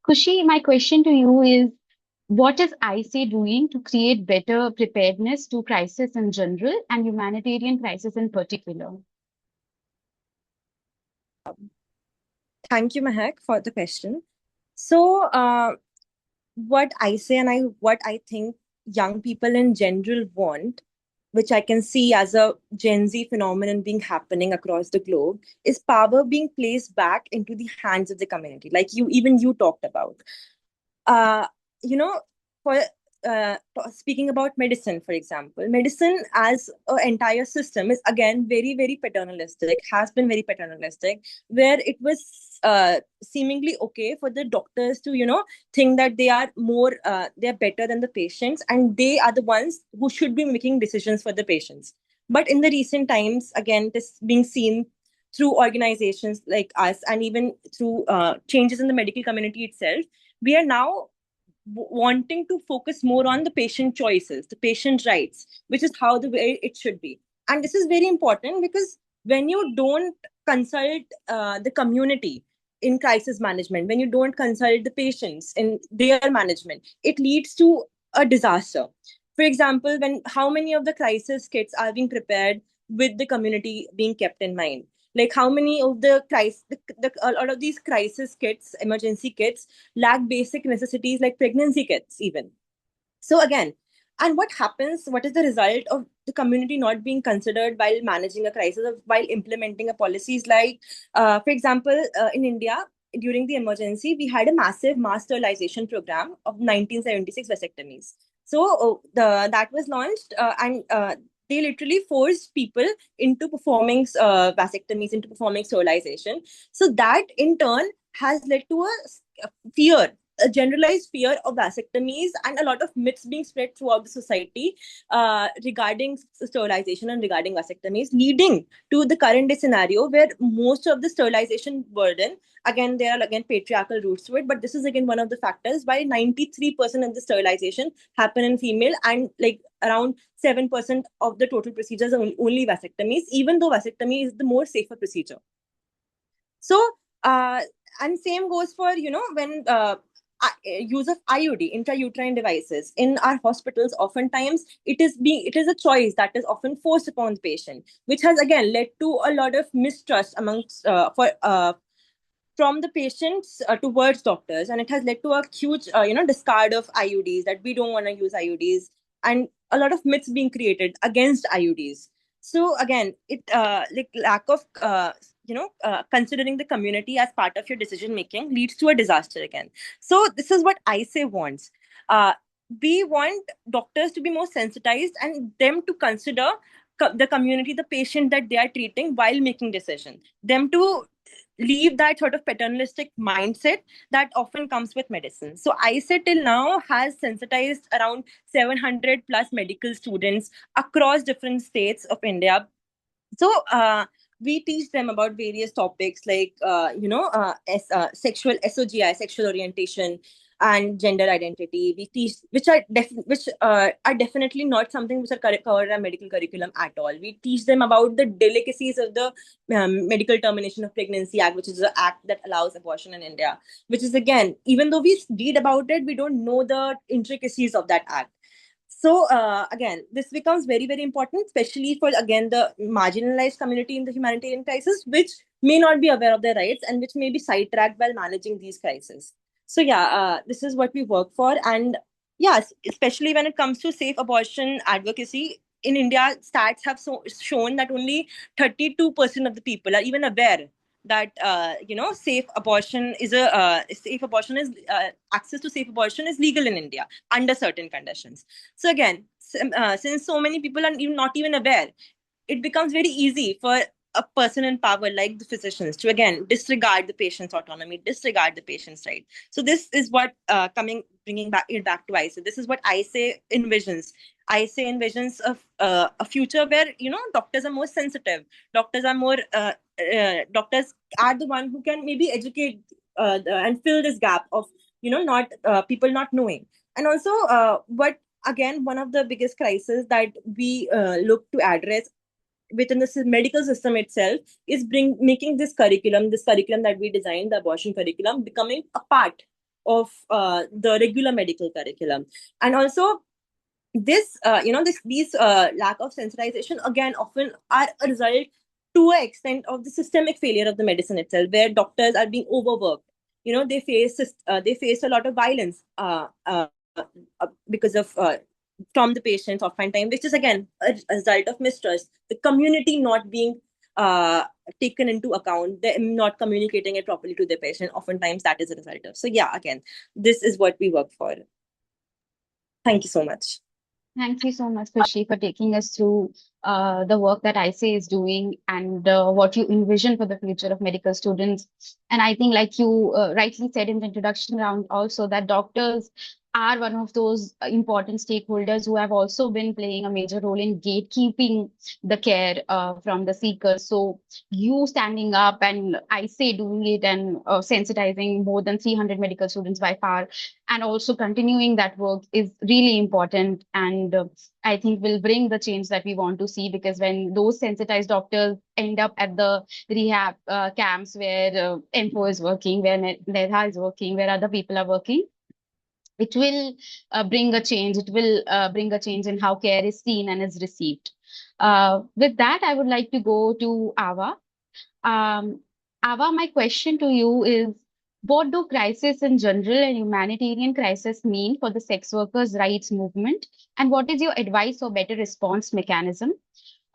Khushi, my question to you is, what is ISA doing to create better preparedness to crisis in general and humanitarian crisis in particular? Thank you, Mahak, for the question. So, what I say and what I think young people in general want, which I can see as a Gen Z phenomenon being happening across the globe, is power being placed back into the hands of the community, like you talked about. Uh, you know, for speaking about medicine, for example, medicine as an entire system is again very, very paternalistic, has been very paternalistic, where it was seemingly okay for the doctors to, think that they are they're better than the patients, and they are the ones who should be making decisions for the patients. But in the recent times, again, this being seen through organizations like us, and even through changes in the medical community itself, we are now wanting to focus more on the patient choices, the patient rights, which is how the way it should be. And this is very important because when you don't consult the community in crisis management, when you don't consult the patients in their management, it leads to a disaster. For example, when how many of the crisis kits are being prepared with the community being kept in mind? Like how many of a lot of these crisis kits, emergency kits, lack basic necessities like pregnancy kits even. So again, and what happens, what is the result of the community not being considered while managing a crisis or while implementing a policies like, for example, in India, during the emergency, we had a massive mass sterilization program of 1976 vasectomies. So that was launched, and they literally forced people into performing vasectomies, into performing sterilization. So that in turn has led to a fear, a generalized fear of vasectomies, and a lot of myths being spread throughout the society regarding sterilization and regarding vasectomies, leading to the current day scenario where most of the sterilization burden, again, there are again patriarchal roots to it, but this is again one of the factors why 93% of the sterilization happen in female, and like around 7% of the total procedures are only vasectomies, even though vasectomy is the more safer procedure. So, and same goes for, when use of IUD, intrauterine devices in our hospitals. Oftentimes, it is a choice that is often forced upon the patient, which has again led to a lot of mistrust amongst from the patients towards doctors, and it has led to a huge discard of IUDs, that we don't want to use IUDs, and a lot of myths being created against IUDs. So again, it like lack of considering the community as part of your decision making leads to a disaster again. So this is what I say wants. We want doctors to be more sensitized and them to consider the community, the patient that they are treating while making decision. Them to leave that sort of paternalistic mindset that often comes with medicine. So ISET till now has sensitized around 700 plus medical students across different states of India. So we teach them about various topics like sexual SOGI, sexual orientation, and gender identity. We teach, which are definitely not something which are covered in our medical curriculum at all. We teach them about the delicacies of the Medical Termination of Pregnancy Act, which is the act that allows abortion in India. Which is, again, even though we read about it, we don't know the intricacies of that act. So again, this becomes very, very important, especially for, again, the marginalized community in the humanitarian crisis, which may not be aware of their rights and which may be sidetracked while managing these crises. So yeah, this is what we work for. And yes, especially when it comes to safe abortion advocacy, in India, stats have shown that only 32% of the people are even aware that safe abortion is access to safe abortion is legal in India under certain conditions. So again, since so many people are not even aware, it becomes very easy for a person in power like the physicians to, again, disregard the patient's autonomy, disregard the patient's right. So this is what bringing back to ISA. This is what ISA envisions. ISA envisions a future where doctors are more sensitive. Doctors are the one who can maybe educate and fill this gap of not people not knowing. And also, what again, one of the biggest crises that we look to address within the medical system itself is making this curriculum that we designed, the abortion curriculum, becoming a part of the regular medical curriculum. And also, these lack of sensitization, again, often are a result to an extent of the systemic failure of the medicine itself, where doctors are being overworked. They face a lot of violence because of from the patients oftentimes, which is, again, a result of mistrust, the community not being taken into account, them not communicating it properly to the patient. Oftentimes that is a result of. So yeah, again, this is what we work for. Thank you so much. Thank you so much, Khushi, for taking us through the work that ISA is doing and what you envision for the future of medical students. And I think, like you rightly said in the introduction round also, that doctors are one of those important stakeholders who have also been playing a major role in gatekeeping the care from the seekers. So you standing up and ISA doing it and sensitizing more than 300 medical students by far, and also continuing that work is really important, and I think will bring the change that we want to see, because when those sensitized doctors end up at the rehab camps where Info is working, where Nedha is working, where other people are working, it will bring a change. It will bring a change in how care is seen and is received. With that, I would like to go to Ava. Ava, my question to you is, what do crisis in general and humanitarian crisis mean for the sex workers' rights movement? And what is your advice or better response mechanism?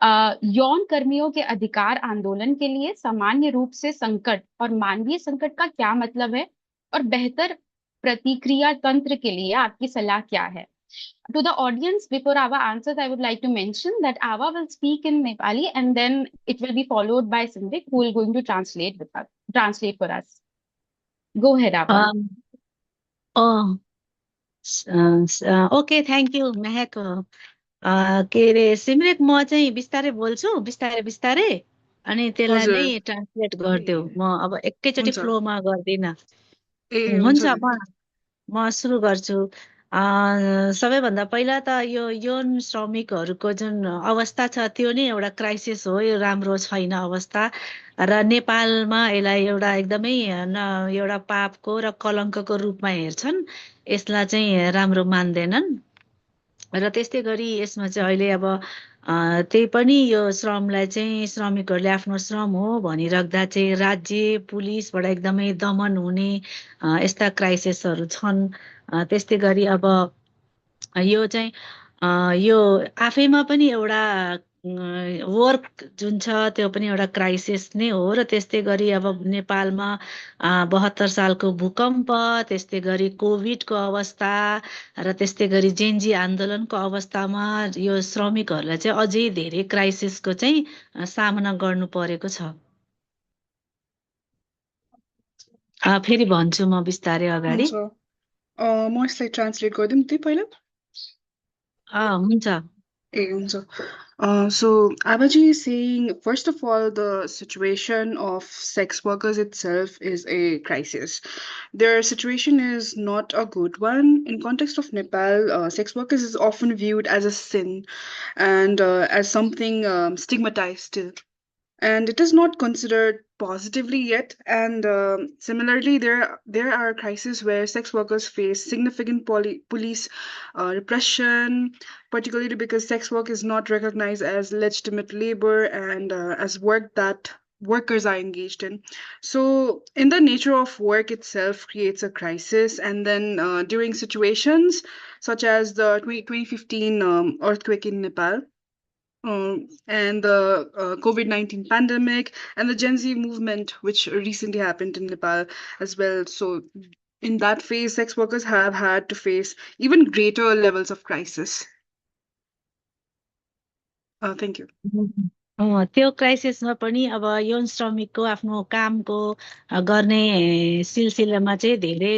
यौन कर्मियों के अधिकार आंदोलन के लिए सामान्य रूप से संकट और मानवीय संकट का क्या मतलब है, और बेहतर प्रतिक्रिया तंत्र के लिए आपकी सलाह क्या है? To the audience, before Ava answers, I would like to mention that Ava will speak in Nepali and then it will be followed by Simrik, who will going to translate for us. Go ahead, Ava. Okay, thank you Mehak. के अरे सिमरेक, म चाहिँ बिस्तारै बोल्छु, बिस्तारै अनि त्यसलाई नै ट्रान्सलेट गरिदेऊ। म अब एकैचोटि फ्लोमा गर्दिनँ। हुन्छ, म सुरु गर्छु। सबैभन्दा पहिला त यो यौन श्रमिकहरूको जुन अवस्था छ त्यो नै एउटा क्राइसिस हो, यो राम्रो छैन अवस्था। र नेपालमा यसलाई एउटा एकदमै एउटा पापको र कलङ्कको रूपमा हेर्छन्, यसलाई चाहिँ राम्रो मान्दैनन्। र त्यस्तै गरी यसमा चाहिँ अहिले अब त्यही पनि यो श्रमलाई चाहिँ श्रमिकहरूले आफ्नो श्रम हो भनिराख्दा चाहिँ राज्य पुलिसबाट एकदमै दमन हुने यस्ता क्राइसिसहरू छन्। त्यस्तै गरी अब यो चाहिँ यो आफैमा पनि एउटा वर्क जुन छ त्यो पनि एउटा क्राइसिस नै हो। र त्यस्तै गरी अब नेपालमा 72 सालको भूकम्प, त्यस्तै गरी कोभिडको अवस्था र त्यस्तै गरी जेनजी आन्दोलनको अवस्थामा यो श्रमिकहरूलाई चाहिँ अझै धेरै क्राइसिसको चाहिँ सामना गर्नु परेको छ। फेरि भन्छु म बिस्तारै अगाडि। म यसलाई ट्रान्सलेट गरिदिउँ त्यही पहिला। हुन्छ। And so Abaji is saying, first of all, the situation of sex workers itself is a crisis. Their situation is not a good one. In context of Nepal, sex workers is often viewed as a sin and as something stigmatized still, and it is not considered positively yet. And similarly, there are crises where sex workers face significant police repression, particularly because sex work is not recognized as legitimate labor and as work that workers are engaged in. So, in the nature of work itself creates a crisis, and then during situations such as the 2015 earthquake in Nepal, and the COVID-19 pandemic and the Gen Z movement, which recently happened in Nepal as well. So, in that phase, sex workers have had to face even greater levels of crisis. Thank you. त्यो क्राइसिसमा पनि अब यौन श्रमिकको आफ्नो कामको गर्ने सिलसिलामा चाहिँ धेरै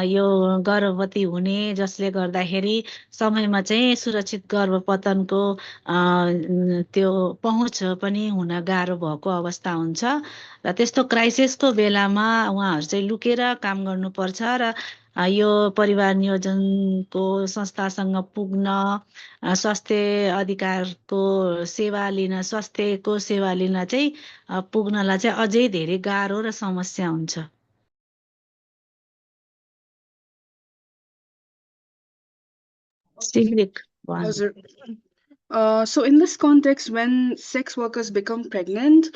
यो गर्भवती हुने, जसले गर्दाखेरि समयमा चाहिँ सुरक्षित गर्भपतनको त्यो पहुँच पनि हुन गाह्रो भएको अवस्था हुन्छ र त्यस्तो क्राइसिसको बेलामा उहाँहरू चाहिँ लुकेर काम गर्नुपर्छ र यो परिवार नियोजनको संस्थासँग पुग्न, स्वास्थ्य अधिकारको सेवा लिन, स्वास्थ्यको सेवा लिन चाहिँ पुग्नलाई चाहिँ अझै धेरै गाह्रो र समस्या हुन्छ। सिग्रिक भन। हजुर। So in this context, when sex workers become pregnant,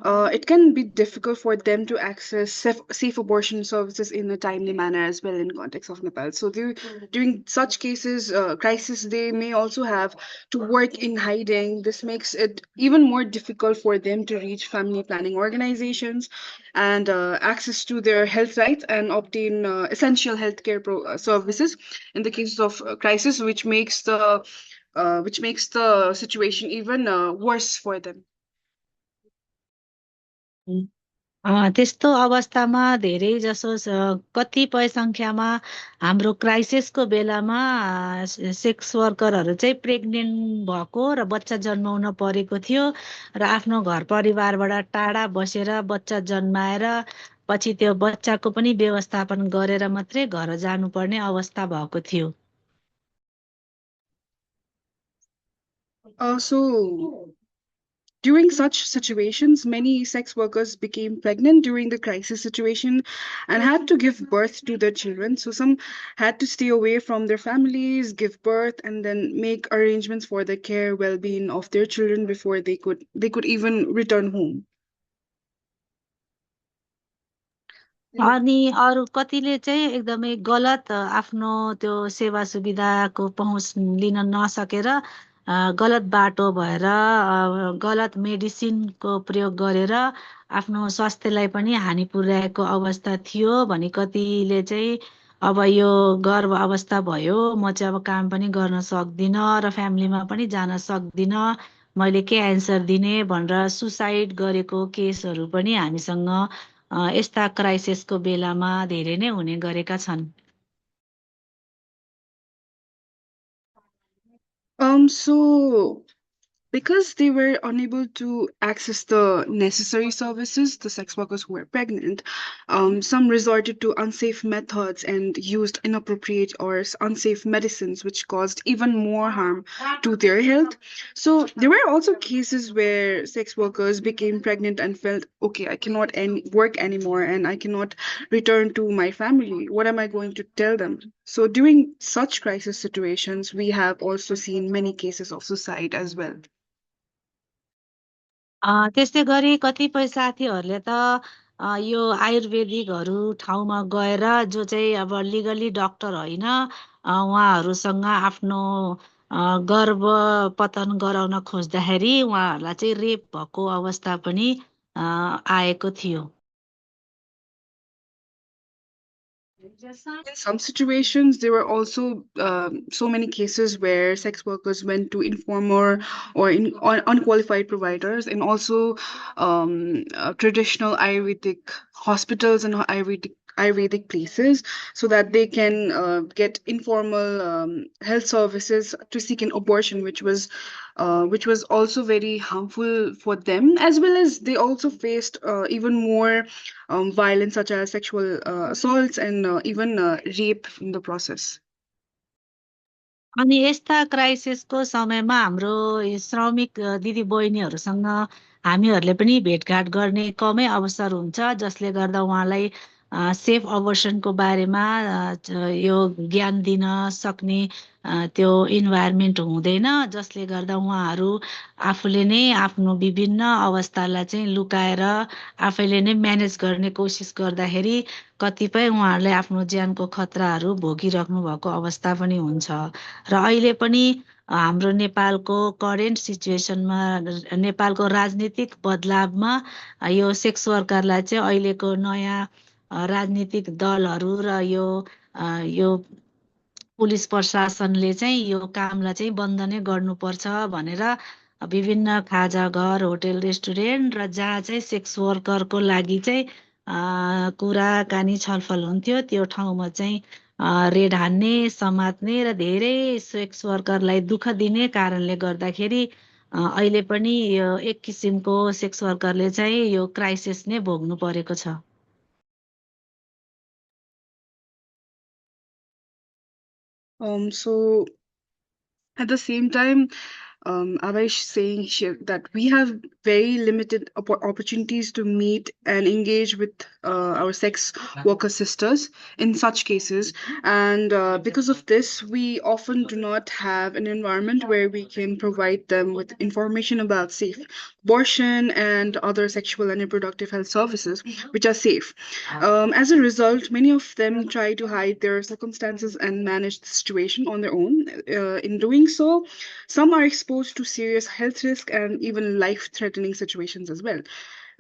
it can be difficult for them to access safe abortion services in a timely manner as well in context of Nepal. So during such cases, crisis, they may also have to work in hiding. This makes it even more difficult for them to reach family planning organizations and access to their health rights and obtain essential healthcare services in the cases of crisis, which makes the situation even worse for them. त्यस्तो अवस्थामा धेरै जसो कतिपय सङ्ख्यामा हाम्रो क्राइसिसको बेलामा sex वर्करहरू चाहिँ pregnant भएको र बच्चा जन्माउन परेको थियो र आफ्नो घर परिवारबाट टाढा बसेर बच्चा जन्माएर पछि त्यो बच्चाको पनि व्यवस्थापन गरेर मात्रै घर जानुपर्ने अवस्था भएको थियो। So during such situations, many sex workers became pregnant during the crisis situation and had to give birth to their children. So some had to stay away from their families, give birth, and then make arrangements for the care, well-being of their children before they could even return home. अनि अरू कतिले चाहिँ एकदमै गलत आफ्नो त्यो सेवा सुविधाको पहुँच लिन नसकेर गलत बाटो भएर गलत मेडिसिनको प्रयोग गरेर आफ्नो स्वास्थ्यलाई पनि हानि पुर्याएको अवस्था थियो भने कतिले चाहिँ अब यो गर्भ अवस्था भयो, म चाहिँ अब काम पनि गर्न सक्दिनँ र फ्यामिलीमा पनि जान सक्दिनँ, मैले के एन्सर दिने भनेर सुसाइड गरेको केसहरू पनि हामीसँग यस्ता क्राइसिसको बेलामा धेरै नै हुने गरेका छन्। So because they were unable to access the necessary services, the sex workers who were pregnant, some resorted to unsafe methods and used inappropriate or unsafe medicines, which caused even more harm to their health. So there were also cases where sex workers became pregnant and felt, okay, I cannot work anymore and I cannot return to my family. What am I going to tell them? So during such crisis situations, we have also seen many cases of suicide as well. त्यस्तै गरी कतिपय साथीहरूले त यो आयुर्वेदिकहरू ठाउँमा गएर जो चाहिँ अब लिगली डक्टर होइन उहाँहरूसँग आफ्नो गर्भपतन गराउन खोज्दाखेरि उहाँहरूलाई चाहिँ रेप भएको अवस्था पनि आएको थियो। In some situations, there were also so many cases where sex workers went to informal or unqualified providers, and also traditional Ayurvedic hospitals and Ayurvedic Ayurvedic places so that they can get informal health services to seek an abortion, which was also very harmful for them, as well as they also faced even more violence such as sexual assaults and even rape in the process. अनि यस्ता क्राइसिसको समयमा हाम्रो श्रमिक दिदीबहिनीहरूसँग हामीहरूले पनि भेटघाट गर्ने कमै अवसर हुन्छ, जसले गर्दा उहाँलाई सेफ अबर्सनको बारेमा यो ज्ञान दिन सक्ने त्यो इन्भाइरोमेन्ट हुँदैन, जसले गर्दा उहाँहरू आफूले नै आफ्नो विभिन्न अवस्थालाई चाहिँ लुकाएर आफैले नै म्यानेज गर्ने कोसिस गर्दाखेरि कतिपय उहाँहरूले आफ्नो ज्यानको खतराहरू भोगिराख्नु भएको अवस्था पनि हुन्छ। र अहिले पनि हाम्रो नेपालको करेन्ट सिचुएसनमा नेपालको राजनीतिक बदलावमा यो सेक्स वर्करलाई चाहिँ अहिलेको नयाँ राजनीतिक दलहरू र यो पुलिस प्रशासनले चाहिँ यो कामलाई चाहिँ बन्द नै गर्नुपर्छ भनेर विभिन्न खाजा घर, होटेल, रेस्टुरेन्ट र जहाँ चाहिँ सेक्स वर्करको लागि चाहिँ कुराकानी छलफल हुन्थ्यो त्यो ठाउँमा चाहिँ रेड हान्ने, समात्ने र धेरै सेक्स वर्करलाई दुःख दिने कारणले गर्दाखेरि अहिले पनि यो एक किसिमको सेक्स वर्करले चाहिँ यो क्राइसिस नै भोग्नु परेको छ। So at the same time, Abhay is saying here that we have very limited opportunities to meet and engage with our sex worker sisters in such cases. And because of this, we often do not have an environment where we can provide them with information about safe abortion and other sexual and reproductive health services, which are safe. As a result, many of them try to hide their circumstances and manage the situation on their own. In doing so, some are exposed to serious health risk and even life-threatening situations as well.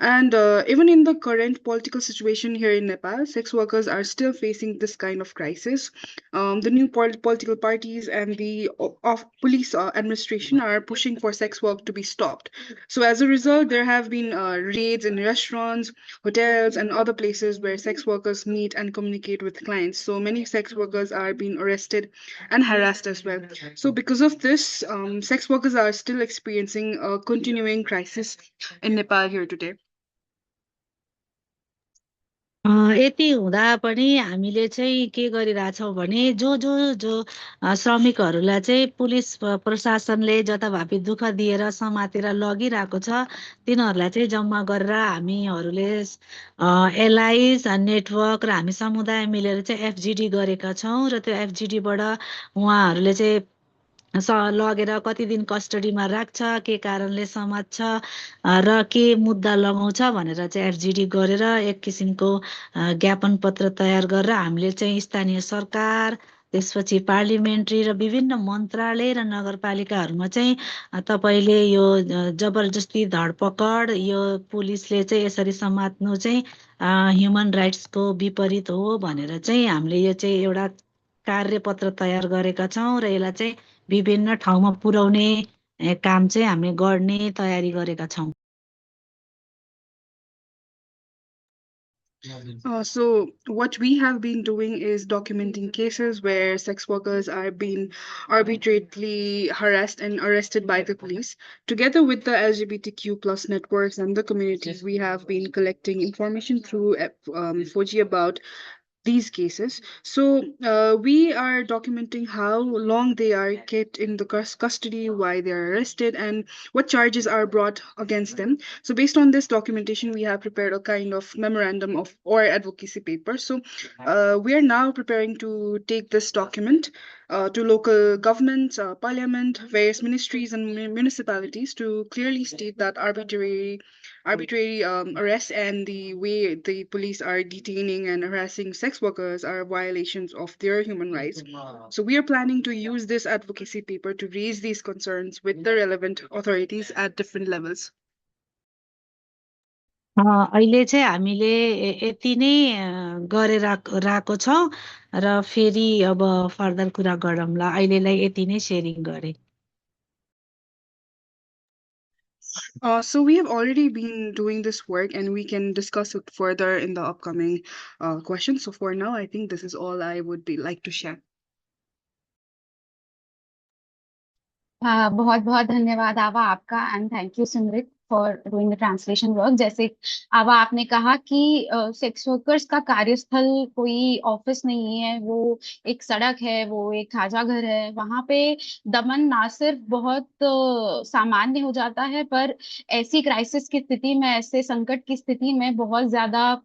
And even in the current political situation here in Nepal, sex workers are still facing this kind of crisis. The new political parties and the police administration are pushing for sex work to be stopped. So as a result, there have been raids in restaurants, hotels, and other places where sex workers meet and communicate with clients. So many sex workers are being arrested and harassed as well. So because of this, sex workers are still experiencing a continuing crisis in Nepal here today. यति हुँदा पनि हामीले चाहिँ के गरिरहेछौँ भने जो श्रमिकहरूलाई चाहिँ police प्रशासनले जताभावी दुःख दिएर समातेर लगिरहेको छ तिनीहरूलाई चाहिँ जम्मा गरेर हामीहरूले एलाइज नेटवर्क र हामी समुदाय मिलेर चाहिँ एफजिडी गरेका छौँ र त्यो एफजिडीबाट उहाँहरूले चाहिँ लगेर कति दिन कस्टडीमा राख्छ, के कारणले समात्छ र के मुद्दा लगाउँछ भनेर चाहिँ एफजिडी गरेर एक किसिमको ज्ञापन पत्र तयार गरेर हामीले चाहिँ स्थानीय सरकार, त्यसपछि पार्लिमेन्ट्री र विभिन्न मन्त्रालय र नगरपालिकाहरूमा चाहिँ तपाईले यो जबरजस्ती धडपकड यो पुलिसले चाहिँ यसरी समात्नु चाहिँ ह्युमन राइट्सको विपरीत हो भनेर चाहिँ हामीले यो चाहिँ एउटा कार्यपत्र तयार गरेका छौँ र यसलाई चाहिँ विभिन्न ठाउँमा पुर्याउने काम चाहिँ हामीले गर्ने तयारी गरेका छौँ। So what we have been doing is documenting cases where sex workers are being arbitrarily harassed and arrested by the police. Together with the LGBTQ plus networks and the communities, we have been collecting information through 4G about these cases. So we are documenting how long they are kept in the custody, why they are arrested, and what charges are brought against them. So based on this documentation, we have prepared a kind of memorandum of or advocacy paper. So we are now preparing to take this document to local governments, parliament, various ministries and municipalities to clearly state that arbitrary arrests and the way the police are detaining and harassing sex workers are violations of their human rights. So we are planning to use this advocacy paper to raise these concerns with the relevant authorities at different levels. अहिले चाहिँ हामीले यति नै गरेर राखेको छौँ र फेरि अब further कुरा गरौँला। अहिलेलाई यति नै सेयरिङ गरे। So we have already been doing this work and we can discuss it further in the upcoming questions. So for now, I think this is all I would like to share. बहुत बहुत धन्यवाद आवा आपका and thank you Simrit for doing the translation work. जैसे आवा आपने कहा कि सेक्स वर्कर्स का कार्यस्थल कोई ऑफिस नहीं है, वो एक सड़क है, वो एक खाजा घर है। वहां पे दमन ना सिर्फ बहुत सामान्य हो जाता है, पर ऐसी क्राइसिस की स्थिति में, ऐसे संकट की स्थिति में बहुत ज्यादा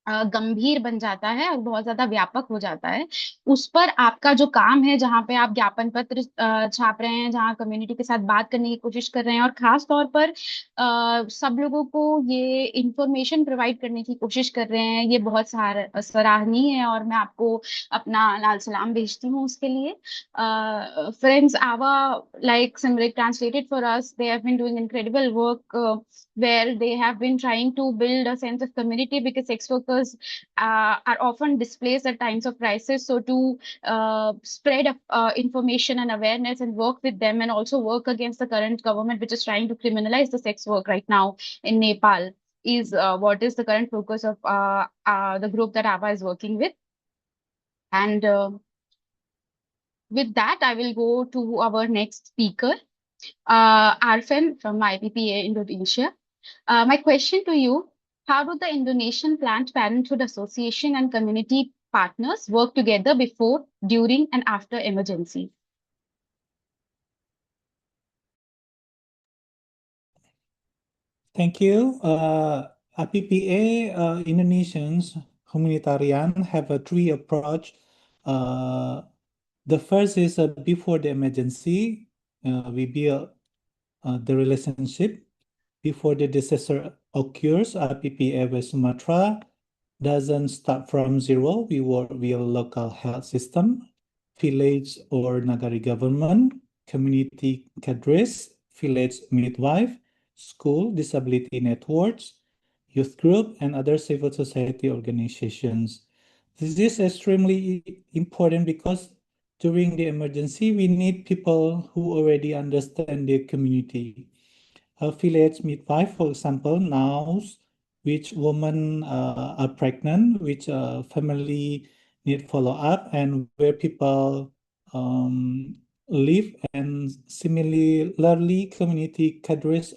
गंभीर बन जाता है और बहुत ज्यादा व्यापक हो जाता है। उस पर आपका जो काम है, जहाँ पे आप ज्ञापन पत्र छाप रहे हैं, जहाँ कम्युनिटी के साथ बात करने की कोशिश कर रहे हैं और खास तौर पर सब लोगों को ये इंफॉर्मेशन प्रोवाइड करने की कोशिश कर रहे हैं, ये बहुत सराहनीय है और मैं आपको अपना लाल सलाम भेजती हूँ उसके लिए। फ्रेंड्स, आवा, like Simrit translated for us, they have been doing incredible work where they have been trying to build a sense of community, because sex workers are often displaced at times of crisis. So to spread information and awareness and work with them, and also work against the current government which is trying to criminalize the sex work right now in Nepal, is what is the current focus of the group that ABBA is working with. And with that, I will go to our next speaker, Arfen from IPPA Indonesia. My question to you: how do the Indonesian Planned Parenthood Association and community partners work together before, during, and after emergency? Thank you. IPPA Indonesians Humanitarian have a three approach. The first is before the emergency, we build the relationship. Before the disaster occurs, IPPA West Sumatra doesn't start from zero. We work with local health system, village or Nagari government, community cadres, village midwife, school, disability networks, youth group, and other civil society organizations. This is extremely important because during the emergency, we need people who already understand the community. A village midwife, for example, knows which women are pregnant, which family need follow-up, and where people live. And similarly, community cadres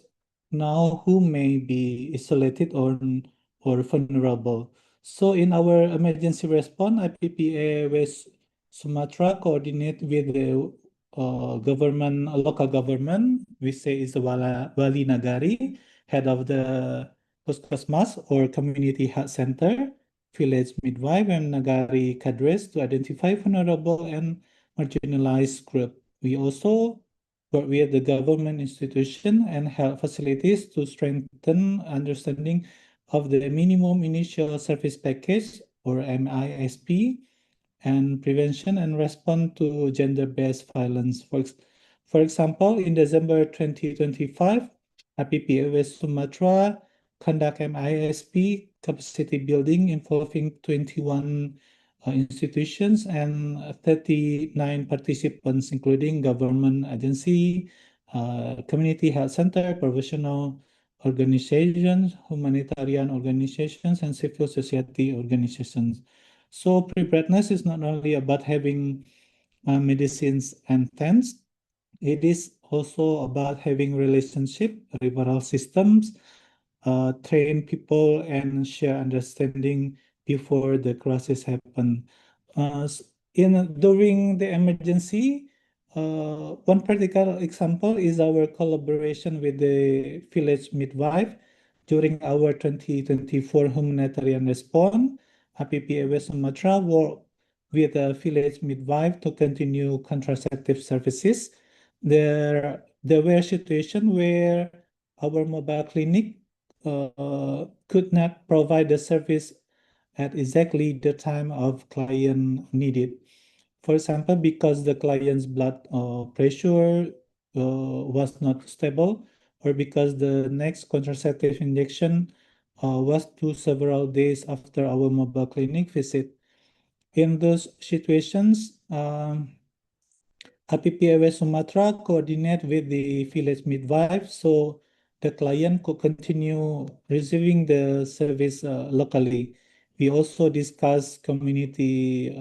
know who may be isolated or vulnerable. So in our emergency response, IPPA West Sumatra coordinate with the government, local government, we say is the Wali Nagari, head of the Puskesmas or community health center, village midwife, and Nagari cadres to identify vulnerable and marginalized group. We also work with the government institution and health facilities to strengthen understanding of the minimum initial service package or MISP and prevention and response to gender-based violence. For example, in December 2025, IPPA West Sumatra conduct MISP capacity building involving 21 institutions and 39 participants, including government agency, community health center, professional organizations, humanitarian organizations, and civil society organizations. So preparedness is not only about having medicines and tents, it is also about having relationship, referral systems, train people, and share understanding before the crisis happen. During the emergency, one practical example is our collaboration with the village midwife during our 2024 humanitarian response. IPPA West Sumatra worked with a village midwife to continue contraceptive services. There were situations where our mobile clinic could not provide the service at exactly the time of client needed. For example, because the client's blood pressure was not stable, or because the next contraceptive injection was due several days after our mobile clinic visit. In those situations, IPPA West Sumatra coordinate with the village midwife so the client could continue receiving the service locally. We also discuss community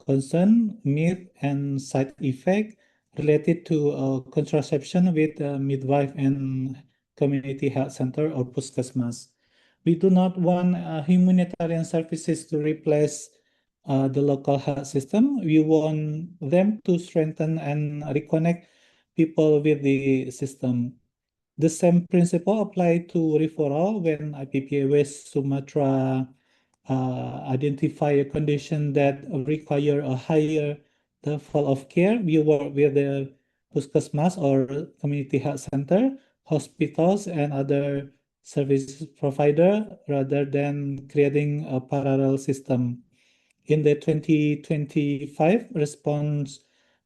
concern, myth, and side effect related to contraception with midwife and community health center or puskesmas. We do not want humanitarian services to replace the local health system. We want them to strengthen and reconnect people with the system. The same principle apply to referral when IPPA West Sumatra identify a condition that require a higher level of care. We work with the puskesmas or community health center, hospitals, and other service provider rather than creating a parallel system. In the 2025 response,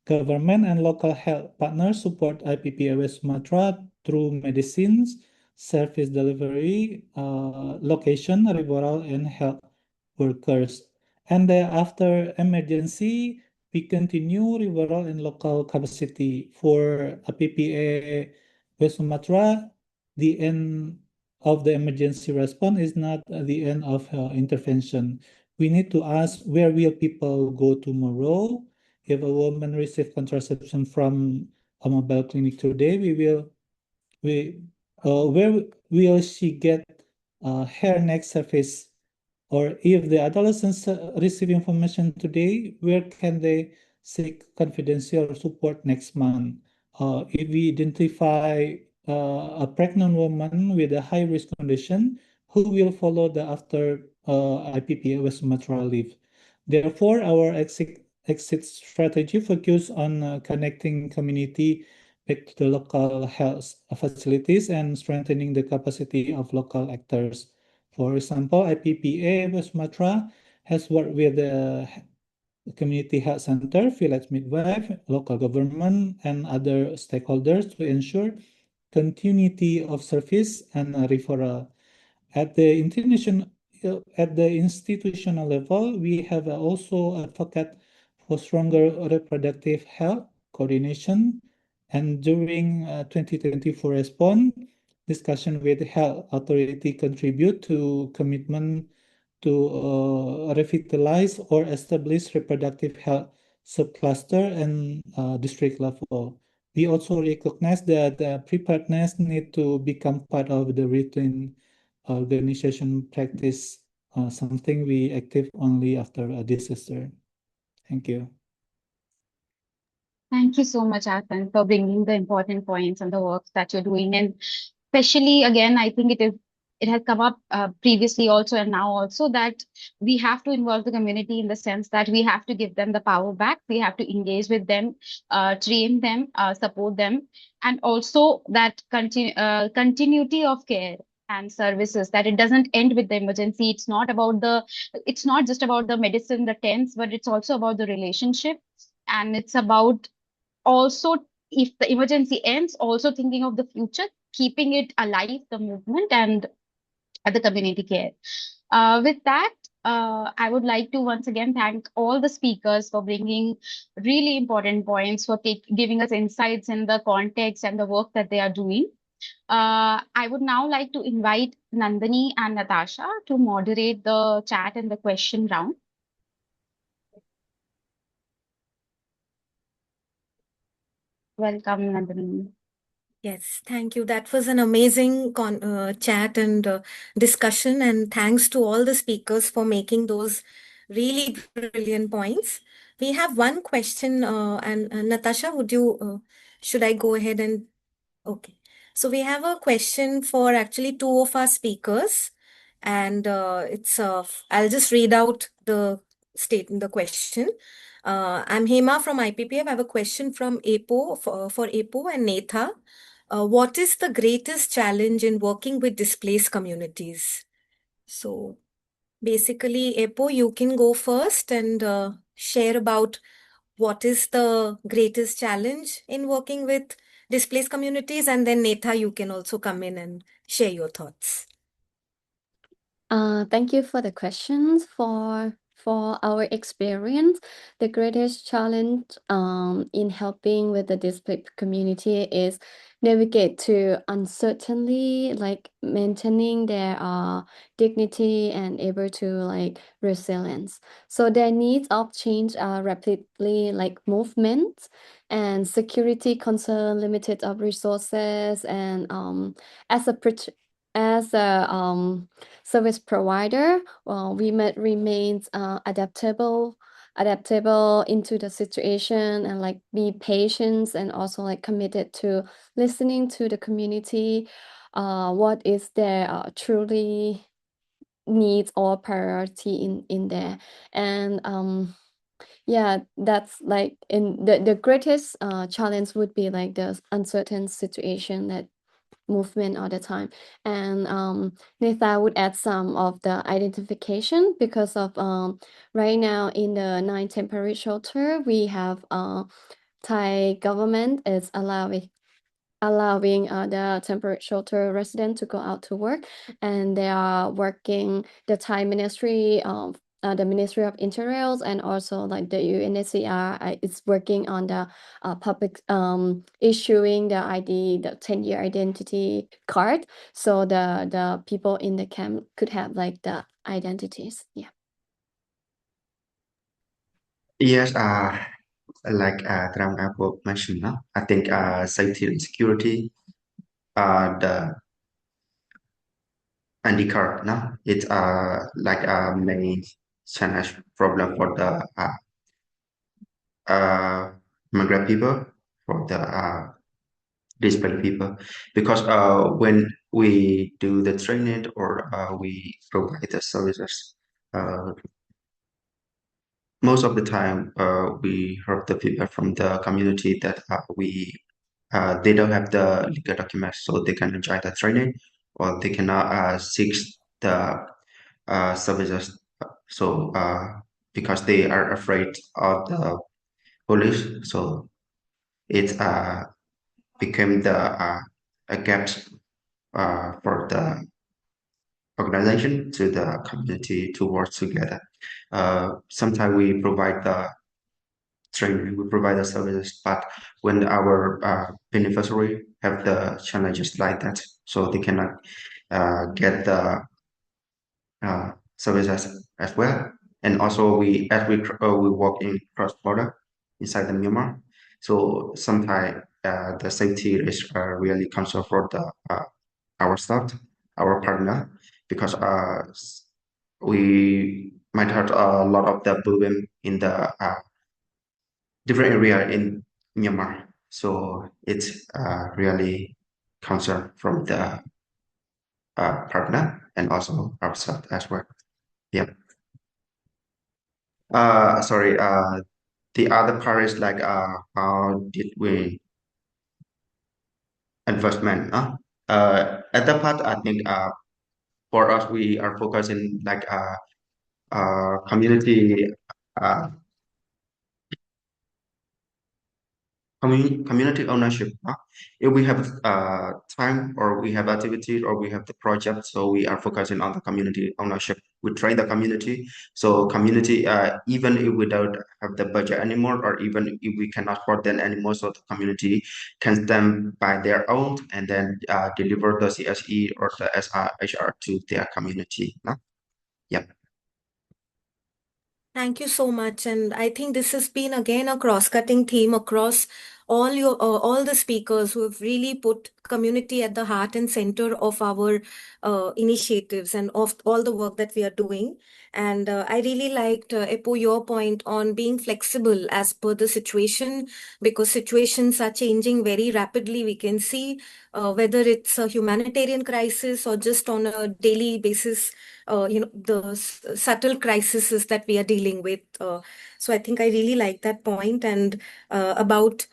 government and local health partners support IPPA West Sumatra through medicines, service delivery, location, referral, and health workers. And after emergency, we continue referral and local capacity for IPPA West Sumatra. The end of the emergency response is not the end of intervention. We need to ask, where will people go tomorrow? If a woman receives contraception from a mobile clinic today, where will she get her next service? Or if the adolescents receive information today, where can they seek confidential support next month? If we identify a pregnant woman with a high risk condition, who will follow the after IPPA West Sumatra leave? Therefore, our exit strategy focus on connecting community back to the local health facilities and strengthening the capacity of local actors. For example, IPPA West Sumatra has worked with the community health center, village midwife, local government, and other stakeholders to ensure continuity of service and referral. At the institutional level, we have also advocate for stronger reproductive health coordination. And during 2024 response, discussion with health authority contribute to commitment to revitalize or establish reproductive health subcluster and district level. We also recognize that preparedness need to become part of the routine organization practice, something we active only after a disaster. Thank you. Thank you so much, Arpan, for bringing the important points and the work that you're doing. And especially, again, I think it has come up previously also and now also that we have to involve the community in the sense that we have to give them the power back. We have to engage with them, train them, support them, and also that continuity of care and services, that it doesn't end with the emergency. It's not just about the medicine, the tents, but it's also about the relationship. And it's about also, if the emergency ends, also thinking of the future, keeping it alive, the movement and the community care. With that, I would like to once again thank all the speakers for bringing really important points, for giving us insights in the context and the work that they are doing. I would now like to invite Nandini and Natasha to moderate the chat and the question round. Welcome, Nandini. Yes, thank you. That was an amazing chat and discussion, and thanks to all the speakers for making those really brilliant points. We have one question, and Natasha, should I go ahead and, okay. So we have a question for actually two of our speakers, and I'll just read out the question. I'm Hema from IPPF. I have a question from APO for APO and Netha. What is the greatest challenge in working with displaced communities? So basically, Epo, you can go first and share about what is the greatest challenge in working with displaced communities, and then Netha, you can also come in and share your thoughts. Thank you for the questions. For our experience, the greatest challenge in helping with the displaced community is navigate to uncertainty, like maintaining their dignity and able to like resilience. So their needs of change are rapidly like movement and security concern, limited of resources, and as a service provider, we must remain adaptable into the situation and like be patient and also like committed to listening to the community, what is their truly needs or priority in there. And yeah, that's like in the greatest challenge would be like the uncertain situation that movement all the time. And Nitha would add some of the identification because of right now in the 9 temporary shelter we have Thai government is allowing the temporary shelter resident to go out to work, and they are working the Thai Ministry of the Ministry of Interiors and also like the UNHCR is working on the public issuing the ID, the 10-year identity card, so the people in the camp could have like the identities. Yeah. Yes, like Tram Apple mentioned, no? I think safety and security, the handicap, no? It's like a main challenge problem for the migrant people, for the displaced people, because when we do the training or we provide the services, uh, most of the time we heard the feedback from the community that they don't have the legal documents, so they can enjoy the training or they cannot seek the services. So because they are afraid of the police, so it became the a gap for the organization to the community to work together. Sometimes we provide the training, we provide the services, but when our beneficiary have the challenges like that, so they cannot get the services as well. And also we work in cross border inside the Myanmar, so sometimes the safety is really concern for the our staff, our partner, because we might have a lot of the problem in the different area in Myanmar. So it's really concern from the partner and also ourselves as well. Yeah. Sorry. The other part is like how did we investment? At that part, I think for us we are focusing like community uh, community ownership. If we have time or we have activity or we have the project, so we are focusing on the community ownership. We train the community, so community even if we don't have the budget anymore or even if we cannot afford them anymore, so the community can stand by their own and then deliver the CSE or the SRHR to their community. Yeah. Thank you so much. And I think this has been again a cross-cutting theme across all the speakers who have really put community at the heart and center of our initiatives and of all the work that we are doing. And I really liked, Epo, your point on being flexible as per the situation, because situations are changing very rapidly. We can see whether it's a humanitarian crisis or just on a daily basis, the subtle crises that we are dealing with. So I think I really like that point. And about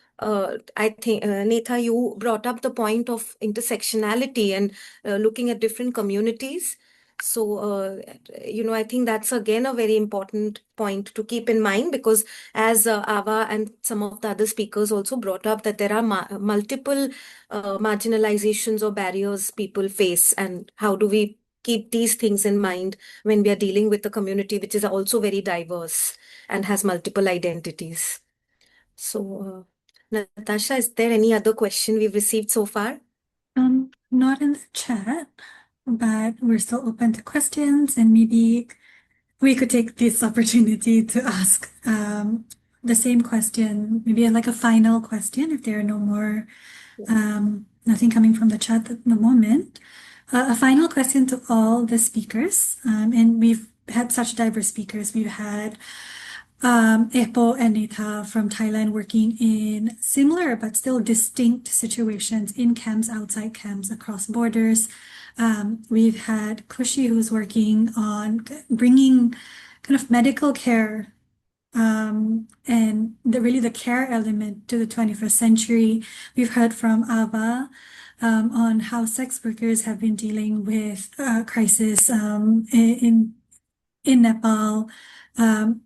I think, Netha, you brought up the point of intersectionality and looking at different communities. So, I think that's again a very important point to keep in mind, because as Ava and some of the other speakers also brought up, that there are multiple marginalizations or barriers people face, and how do we keep these things in mind when we are dealing with a community which is also very diverse and has multiple identities. So Natasha, is there any other question we've received so far? Not in the chat, but we're still open to questions, and maybe we could take this opportunity to ask the same question, maybe like a final question if there are no more, nothing coming from the chat at the moment. A final question to all the speakers, and we've had such diverse speakers. We've had Epo and Neta from Thailand working in similar but still distinct situations in camps, outside camps, across borders. We've had Kushi, who's working on bringing kind of medical care and the care element to the 21st century. We've heard from Ava on how sex workers have been dealing with crisis in Nepal,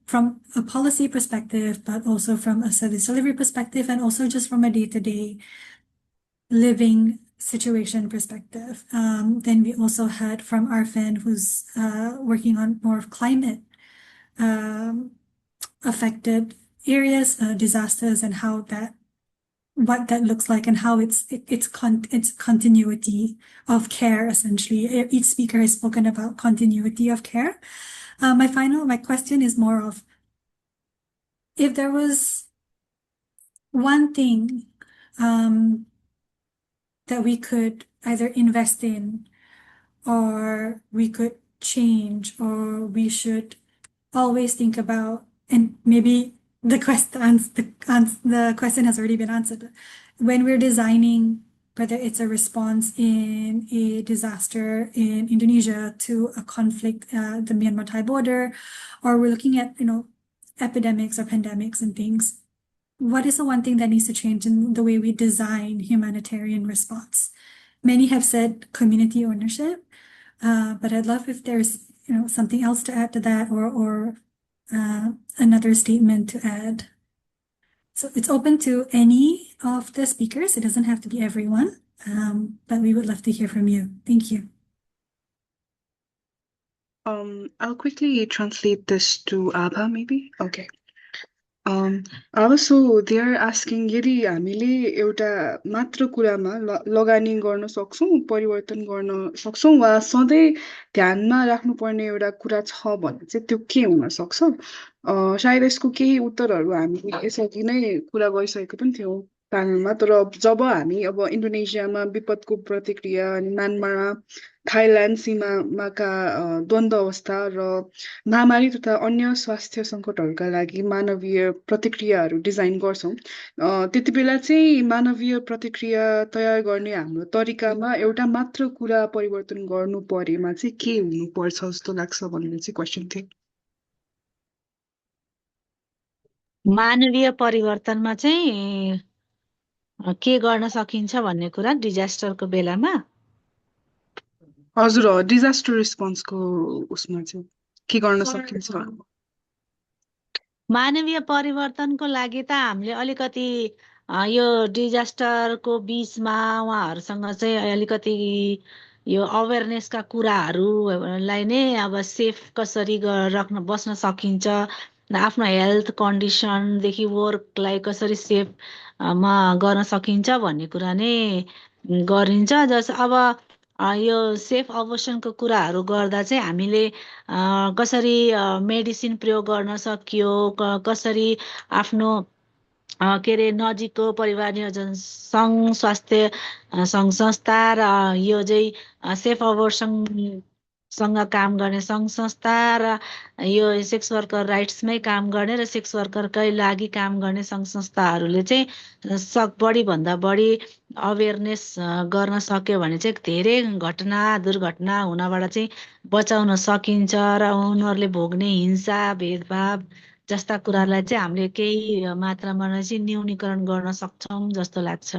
from a policy perspective, but also from a service delivery perspective, and also just from a day-to-day living situation perspective. Then we also heard from Arfan, who's working on more of climate affected areas, disasters, and what that looks like, and how it's continuity of care. Essentially, each speaker has spoken about continuity of care. My question is more of, if there was one thing that we could either invest in, or we could change, or we should always think about, and maybe the question has already been answered. When we're designing, whether it's a response in a disaster in Indonesia to a conflict, the Myanmar-Thai border, or we're looking at, epidemics or pandemics and things, what is the one thing that needs to change in the way we design humanitarian response? Many have said community ownership, but I'd love if there's something else to add to that, or another statement to add. So it's open to any of the speakers. It doesn't have to be everyone, but we would love to hear from you. Thank you. I'll quickly translate this to Abha, maybe. Okay. Also, they are asking, यदि हामीले एउटा मात्र कुरामा लगानी गर्न सक्छौं, परिवर्तन गर्न सक्छौं, वा सधैँ ध्यानमा राख्नुपर्ने एउटा कुरा छ भने चाहिँ त्यो के हुन सक्छ? सायद यसको केही उत्तरहरू हामी यसअघि नै कुरा गरिसकेको पनि थियौं प्यानलमा, तर जब हामी अब इन्डोनेसियामा विपदको प्रतिक्रिया, अनि म्यानमारमा थाइल्यान्ड सीमाका द्वन्द्व अवस्था र महामारी तथा अन्य स्वास्थ्य सङ्कटहरूका लागि मानवीय प्रतिक्रियाहरू डिजाइन गर्छौं, त्यति बेला चाहिँ मानवीय प्रतिक्रिया तयार गर्ने हाम्रो तरिकामा एउटा मात्र कुरा परिवर्तन गर्नु परेमा चाहिँ के हुनुपर्छ जस्तो लाग्छ भन्ने चाहिँ क्वेसन थियो। मानवीय परिवर्तनमा चाहिँ के गर्न सकिन्छ भन्ने कुरा डिजास्टरको बेलामा? हजुर, डिजास्टर रिस्पोन्सको उसमा चाहिँ के गर्न सकिन्छ? मानवीय परिवर्तनको लागि त हामीले अलिकति यो डिजास्टरको बीचमा उहाँहरूसँग चाहिँ अलिकति यो अवेरनेसका कुराहरूलाई नै अब सेफ कसरी बस्न सकिन्छ, आफ्नो हेल्थ कन्डिसनदेखि वर्कलाई कसरी सेफ गर्न सकिन्छ भन्ने कुरा नै गरिन्छ। अब यो सेफ अबोर्सनको कुराहरू गर्दा चाहिँ हामीले कसरी मेडिसिन प्रयोग गर्न सकियो, कसरी आफ्नो के अरे नजिकको परिवार नियोजन सङ्घ, स्वास्थ्य सङ्घ संस्था र यो चाहिँ सेफ अबोर्सनसँग काम गर्ने सङ्घ संस्था र यो सेक्स वर्कर राइट्समै काम गर्ने र सेक्स वर्करकै लागि काम गर्ने सङ्घ संस्थाहरूले चाहिँ बढीभन्दा बढी अवेरनेस गर्न सक्यो भने चाहिँ धेरै घटना दुर्घटना हुनबाट चाहिँ बचाउन सकिन्छ र उनीहरूले भोग्ने हिंसा भेदभाव जस्ता कुरालाई चाहिँ हामीले केही मात्रामा चाहिँ न्यूनीकरण गर्न सक्छौं जस्तो लाग्छ।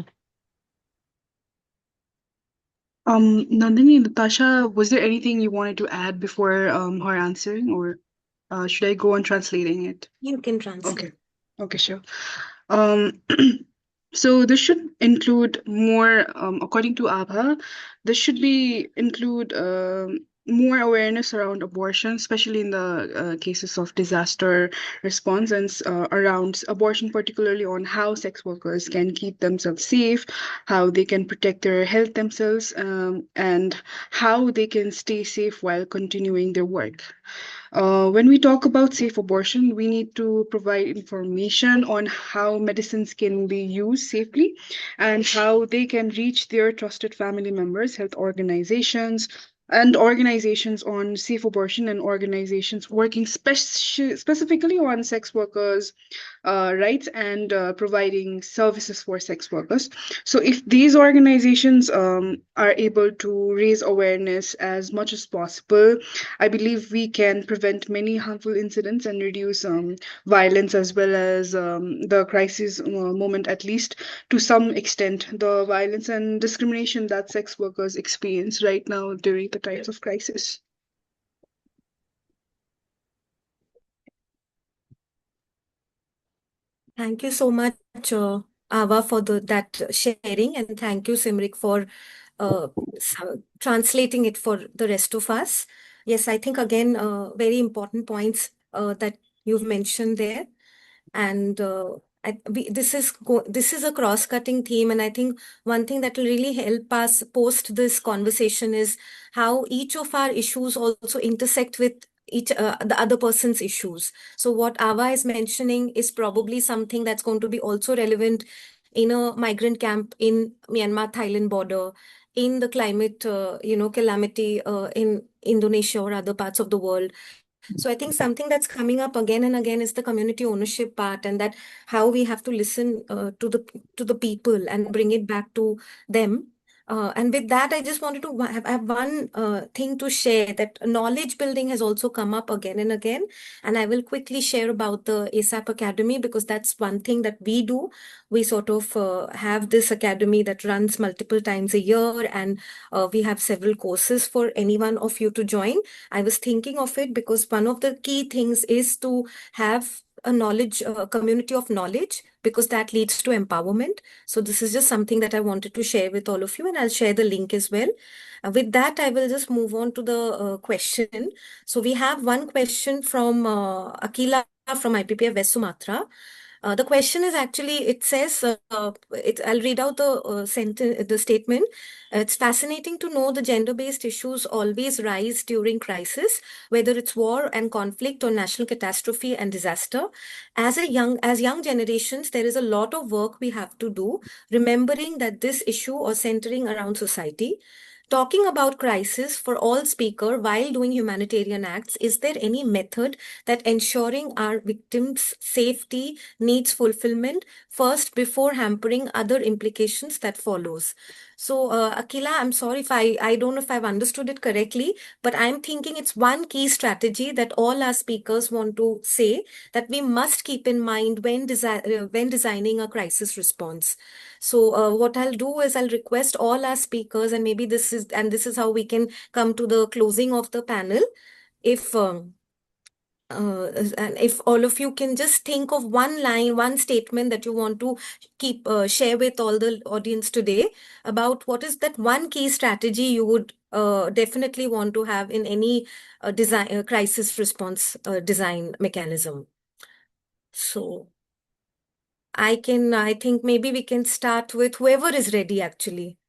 Nandini, Natasha, was there anything you wanted to add before her answering, or should I go on translating it? You can translate. Okay, sure. So this should include more, according to Abha, this should include more awareness around abortion, especially in the cases of disaster response, and around abortion, particularly on how sex workers can keep themselves safe, how they can protect their health themselves, and how they can stay safe while continuing their work. When we talk about safe abortion, we need to provide information on how medicines can be used safely and how they can reach their trusted family members, health organizations, and organizations on safe abortion, and organizations working specifically on sex workers' rights and providing services for sex workers. So, if these organizations are able to raise awareness as much as possible, I believe we can prevent many harmful incidents and reduce violence, as well as the crisis moment, at least to some extent, the violence and discrimination that sex workers experience right now during the times of crisis. Thank you so much, Ava, for that sharing, and thank you, Simrik, for translating it for the rest of us. Yes, I think again, very important points that you've mentioned there, and this is a cross-cutting theme, and I think one thing that will really help us post this conversation is how each of our issues also intersect with the other person's issues. So what Ava is mentioning is probably something that's going to be also relevant in a migrant camp in Myanmar Thailand border, in the climate calamity in Indonesia or other parts of the world. So I think something that's coming up again and again is the community ownership part, and that how we have to listen to the people and bring it back to them. And with that, I just wanted to have one thing to share, that knowledge building has also come up again and again. And I will quickly share about the ASAP Academy, because that's one thing that we do. We sort of have this academy that runs multiple times a year, and we have several courses for any one of you to join. I was thinking of it because one of the key things is to have a community of knowledge, because that leads to empowerment. So this is just something that I wanted to share with all of you, and I'll share the link as well. With that, I will just move on to the question. So we have one question from Akila from IPPF West Sumatra. The question is actually, it says, I'll read out the statement. It's fascinating to know the gender-based issues always rise during crisis, whether it's war and conflict or national catastrophe and disaster. As young generations, there is a lot of work we have to do, remembering that this issue or centering around society. Talking about crisis for all speaker while doing humanitarian acts, is there any method that ensuring our victims' safety needs fulfillment first before hampering other implications that follows? So, Akila, I'm sorry if I don't know if I've understood it correctly, but I'm thinking it's one key strategy that all our speakers want to say that we must keep in mind when designing a crisis response. So, what I'll do is I'll request all our speakers, and maybe this is how we can come to the closing of the panel. If and if all of you can just think of one line, one statement that you want to share with all the audience today about what is that one key strategy you would definitely want to have in any design crisis response design mechanism. So I think maybe we can start with whoever is ready actually,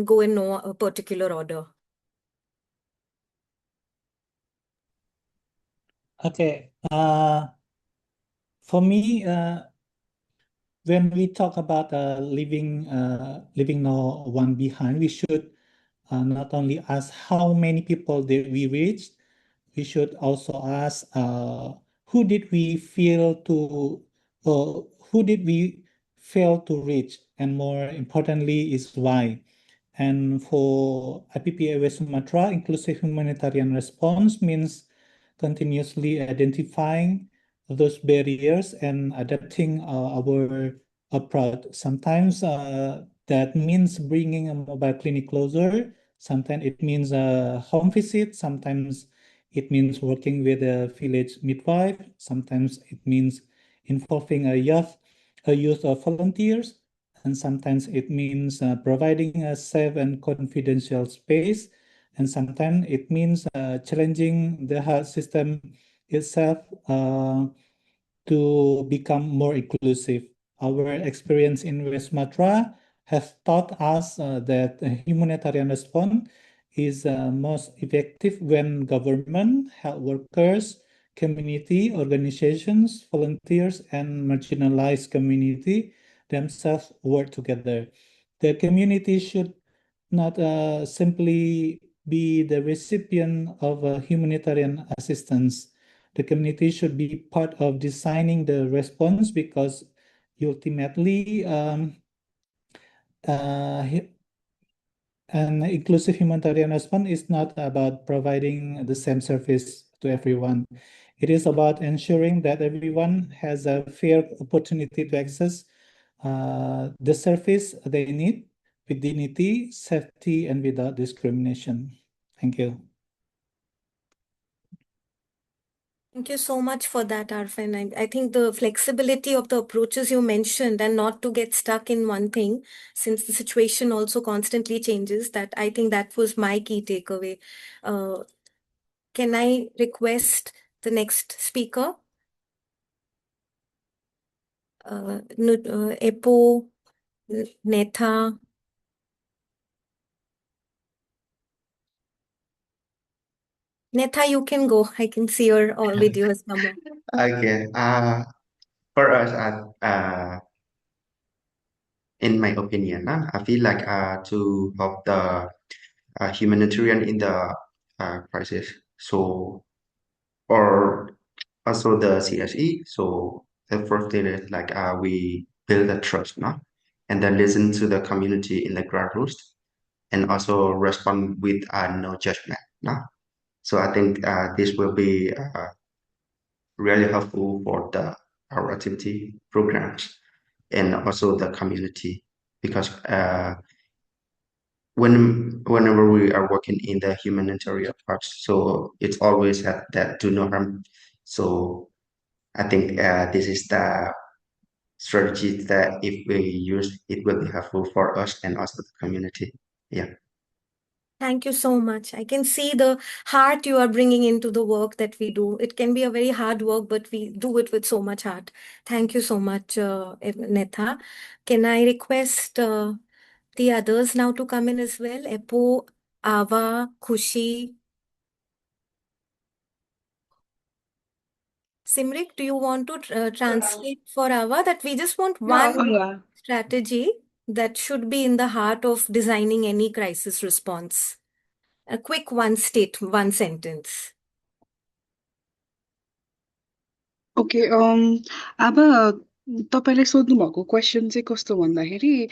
go in no particular order. Okay. For me, when we talk about leaving no one behind, we should not only ask how many people did we reach, we should also ask who did we fail to, who did we fail to reach, and more importantly is why. And for IPPAW Sumatra, inclusive humanitarian response means continuously identifying those barriers and adapting our approach. Sometimes that means bringing a mobile clinic closer. Sometimes it means a home visit. Sometimes it means working with a village midwife. Sometimes it means involving a youth of volunteers. And sometimes it means providing a safe and confidential space. And sometimes it means challenging the health system itself to become more inclusive. Our experience in West Sumatra has taught us that a humanitarian response is most effective when government, health workers, community organizations, volunteers, and marginalized community themselves work together. The community should not simply be the recipient of humanitarian assistance. The community should be part of designing the response because ultimately an inclusive humanitarian response is not about providing the same service to everyone. It is about ensuring that everyone has a fair opportunity to access the service they need with dignity, safety, and without discrimination. Thank you. Thank you so much for that, Arfan. I think the flexibility of the approaches you mentioned and not to get stuck in one thing, since the situation also constantly changes, that I think that was my key takeaway. Can I request the next speaker? Epo, Netha. Netha, you can go. I can see your video has come on. Okay. For us, in my opinion, I feel like to help the humanitarian in the crisis. So, or also the CSE. So the first thing is like we build the trust, no? And then listen to the community in the grassroots, and also respond with no judgment, no? So I think this will be really helpful for our activity programs and also the community because whenever we are working in the humanitarian parts, so it's always at that do no harm. So I think this is the strategy that if we use, it will be helpful for us and also the community. Yeah. Thank you so much. I can see the heart you are bringing into the work that we do. It can be a very hard work, but we do it with so much heart. Thank you so much, Netha. Can I request the others now to come in as well? Epo, Ava, Khushi. Simrik, do you want to translate for Ava that we just want one Yeah. strategy that should be in the heart of designing any crisis response? A quick one sentence. Okay अब तपाईँले सोध्नु भएको question चाहिँ कस्तो भन्दाखेरि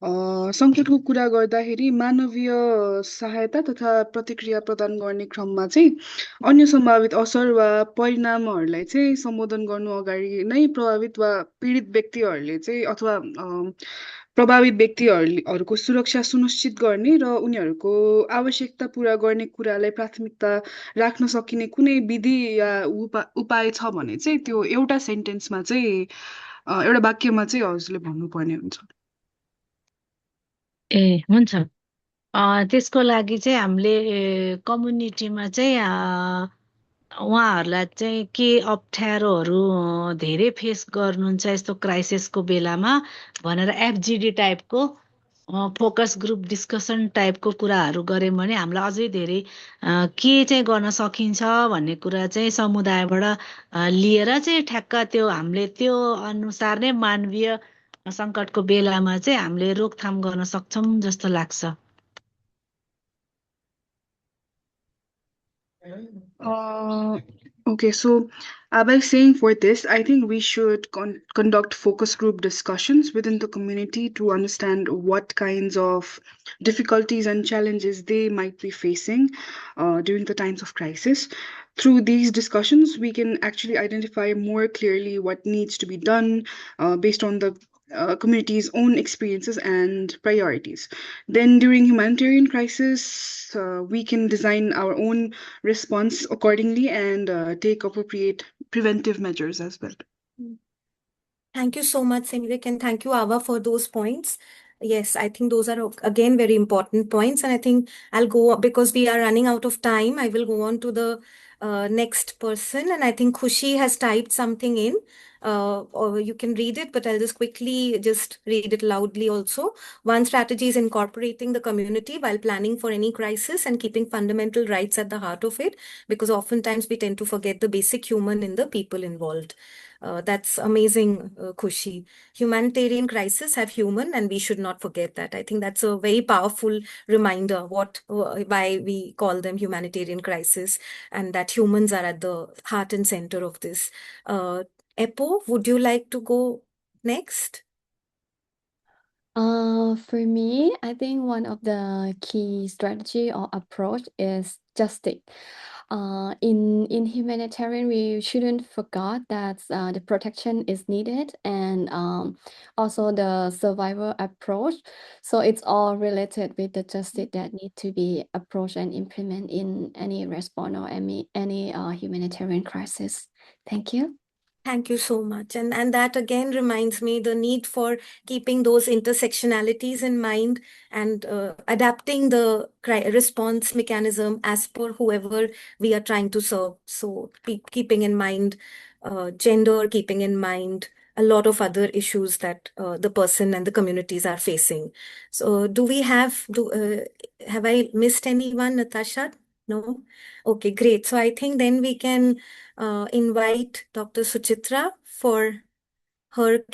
सङ्कटको कुरा गर्दाखेरि मानवीय सहायता तथा प्रतिक्रिया प्रदान गर्ने क्रममा चाहिँ अन्य सम्भावित असर वा परिणामहरूलाई चाहिँ सम्बोधन गर्नु अगाडि नै प्रभावित वा पीडित व्यक्तिहरूले चाहिँ अथवा प्रभावित व्यक्तिहरूको सुरक्षा सुनिश्चित गर्ने र उनीहरूको आवश्यकता पुरा गर्ने कुरालाई प्राथमिकता राख्न सकिने कुनै विधि या उपाय छ भने चाहिँ त्यो एउटा सेन्टेन्समा चाहिँ एउटा वाक्यमा चाहिँ हजुरले भन्नुपर्ने हुन्छ। ए हुन्छ त्यसको लागि चाहिँ हामीले कम्युनिटीमा चाहिँ उहाँहरूलाई चाहिँ के अप्ठ्यारोहरू धेरै फेस गर्नुहुन्छ यस्तो क्राइसिसको बेलामा भनेर एफजिडी टाइपको फोकस ग्रुप डिस्कसन टाइपको कुराहरू गऱ्यौँ भने हामीलाई अझै धेरै के चाहिँ गर्न सकिन्छ भन्ने कुरा चाहिँ समुदायबाट लिएर चाहिँ ठ्याक्क त्यो हामीले त्यो अनुसार नै मानवीय सङ्कटको बेलामा चाहिँ हामीले रोकथाम गर्न सक्छौँ जस्तो लाग्छ। Okay, so by saying for this, I think we should conduct focus group discussions within the community to understand what kinds of difficulties and challenges they might be facing during the times of crisis. Through these discussions, we can actually identify more clearly what needs to be done based on the community's own experiences and priorities. Then during humanitarian crisis, we can design our own response accordingly and take appropriate preventive measures as well. Thank you so much, Simrik, and thank you, Ava, for those points. Yes, I think those are again very important points. And I think I'll go, because we are running out of time, I will go on to the next person. And I think Khushi has typed something in, or you can read it, but I'll just quickly just read it loudly also. One strategy is incorporating the community while planning for any crisis and keeping fundamental rights at the heart of it, because oftentimes we tend to forget the basic human in the people involved. That's amazing, Khushi. Humanitarian crises have human, and we should not forget that. I think that's a very powerful reminder why we call them humanitarian crisis, and that humans are at the heart and center of this. Epo, would you like to go next? For me, I think one of the key strategy or approach is justice. In humanitarian, we shouldn't forget that the protection is needed, and also the survival approach. So it's all related with the justice that need to be approached and implemented in any response or any humanitarian crisis. Thank you. Thank you so much. And that again reminds me the need for keeping those intersectionalities in mind and adapting the response mechanism as per whoever we are trying to serve. So keeping in mind gender, keeping in mind a lot of other issues that the person and the communities are facing. So have I missed anyone, Natasha? No? Okay, great. So I think then we can invite Dr. Suchitra for her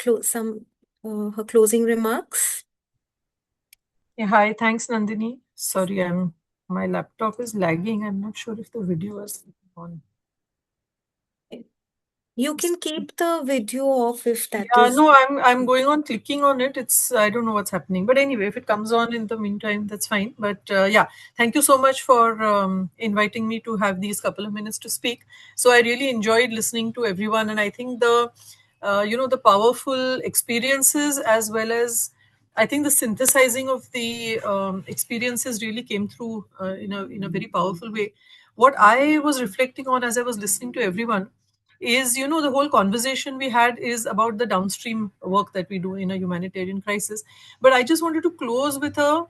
her closing remarks. Yeah, hi, thanks, Nandini. Sorry, my laptop is lagging. I'm not sure if the video is on. You can keep the video off if that Yeah, is. no, I'm going on clicking on it. I don't know what's happening. But anyway, if it comes on in the meantime, that's fine. But yeah, thank you so much for inviting me to have these couple of minutes to speak. So I really enjoyed listening to everyone, and I think the powerful experiences, as well as I think the synthesizing of the experiences really came through in a very powerful way. What I was reflecting on as I was listening to everyone is, the whole conversation we had is about the downstream work that we do in a humanitarian crisis. But I just wanted to close with a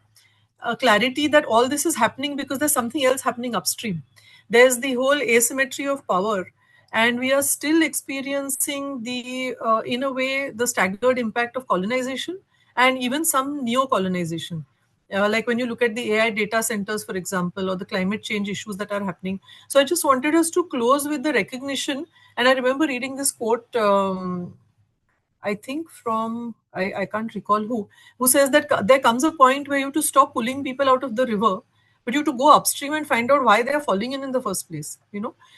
clarity that all this is happening because there's something else happening upstream. There's the whole asymmetry of power, and we are still experiencing in a way, the staggered impact of colonization and even some neo-colonization. Like when you look at the AI data centers, for example, or the climate change issues that are happening. So I just wanted us to close with the recognition. And I remember reading this quote, I think from, I can't recall who says that there comes a point where you have to stop pulling people out of the river, but you have to go upstream and find out why they are falling in the first place.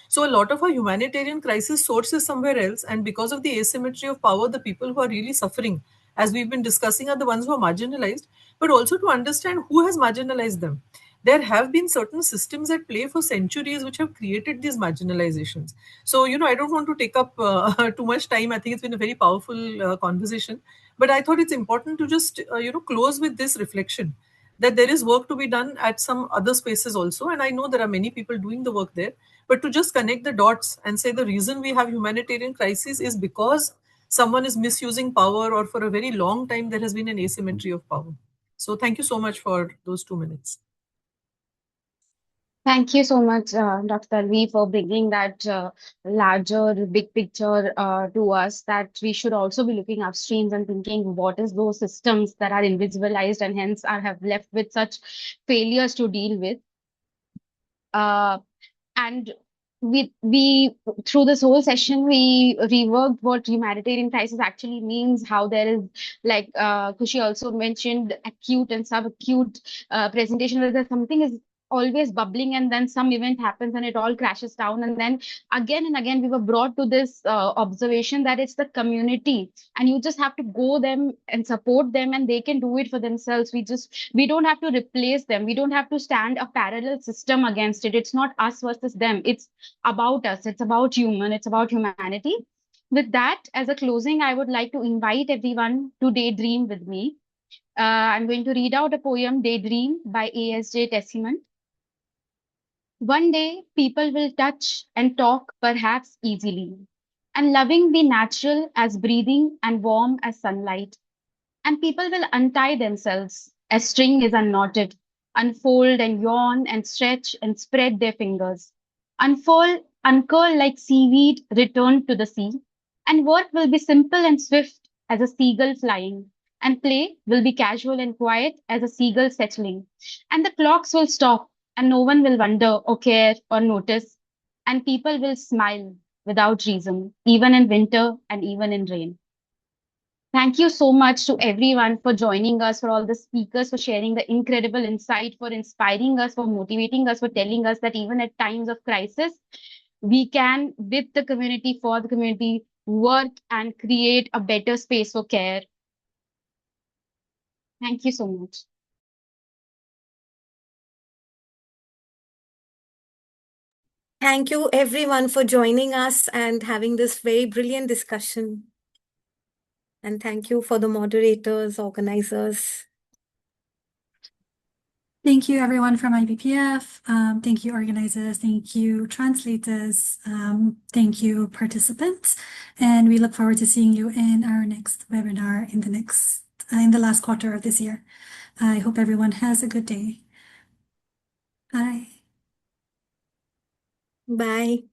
So a lot of our humanitarian crisis source is somewhere else. And because of the asymmetry of power, the people who are really suffering, as we've been discussing, are the ones who are marginalized, but also to understand who has marginalized them. There have been certain systems at play for centuries which have created these marginalizations. So, I don't want to take up too much time. I think it's been a very powerful conversation. But I thought it's important to just, close with this reflection that there is work to be done at some other spaces also. And I know there are many people doing the work there. But to just connect the dots and say the reason we have humanitarian crisis is because someone is misusing power, or for a very long time there has been an asymmetry of power. So thank you so much for those 2 minutes. Thank you so much, Dr. Alvi, for bringing that larger, big picture to us, that we should also be looking upstreams and thinking what is those systems that are invisibilized and hence are have left with such failures to deal with. And we through this whole session we reworked what humanitarian crisis actually means, how there is, like Kushi also mentioned, acute and subacute presentation, where there's something is always bubbling and then some event happens and it all crashes down, and then again and again we were brought to this observation that it's the community and you just have to go them and support them and they can do it for themselves. We don't have to replace them, we don't have to stand a parallel system against it. It's not us versus them, it's about us, it's about it's about humanity. With that as a closing, I would like to invite everyone to daydream with me. I'm going to read out a poem, Daydream, by A.S.J. Testament. One day, people will touch and talk perhaps easily, and loving be natural as breathing and warm as sunlight. And people will untie themselves as string is unknotted, unfold and yawn and stretch and spread their fingers, unfold, uncurl like seaweed returned to the sea, and work will be simple and swift as a seagull flying, and play will be casual and quiet as a seagull settling, and the clocks will stop, and no one will wonder or care or notice, and people will smile without reason, even in winter and even in rain. Thank you so much to everyone for joining us, for all the speakers, for sharing the incredible insight, for inspiring us, for motivating us, for telling us that even at times of crisis, we can, with the community, for the community, work and create a better space for care. Thank you so much. Thank you everyone for joining us and having this very brilliant discussion. And thank you for the moderators, organizers. Thank you, everyone from IBPF. Thank you, organizers. Thank you, translators. Thank you, participants. And we look forward to seeing you in our next webinar in the last quarter of this year. I hope everyone has a good day. Bye. Bye.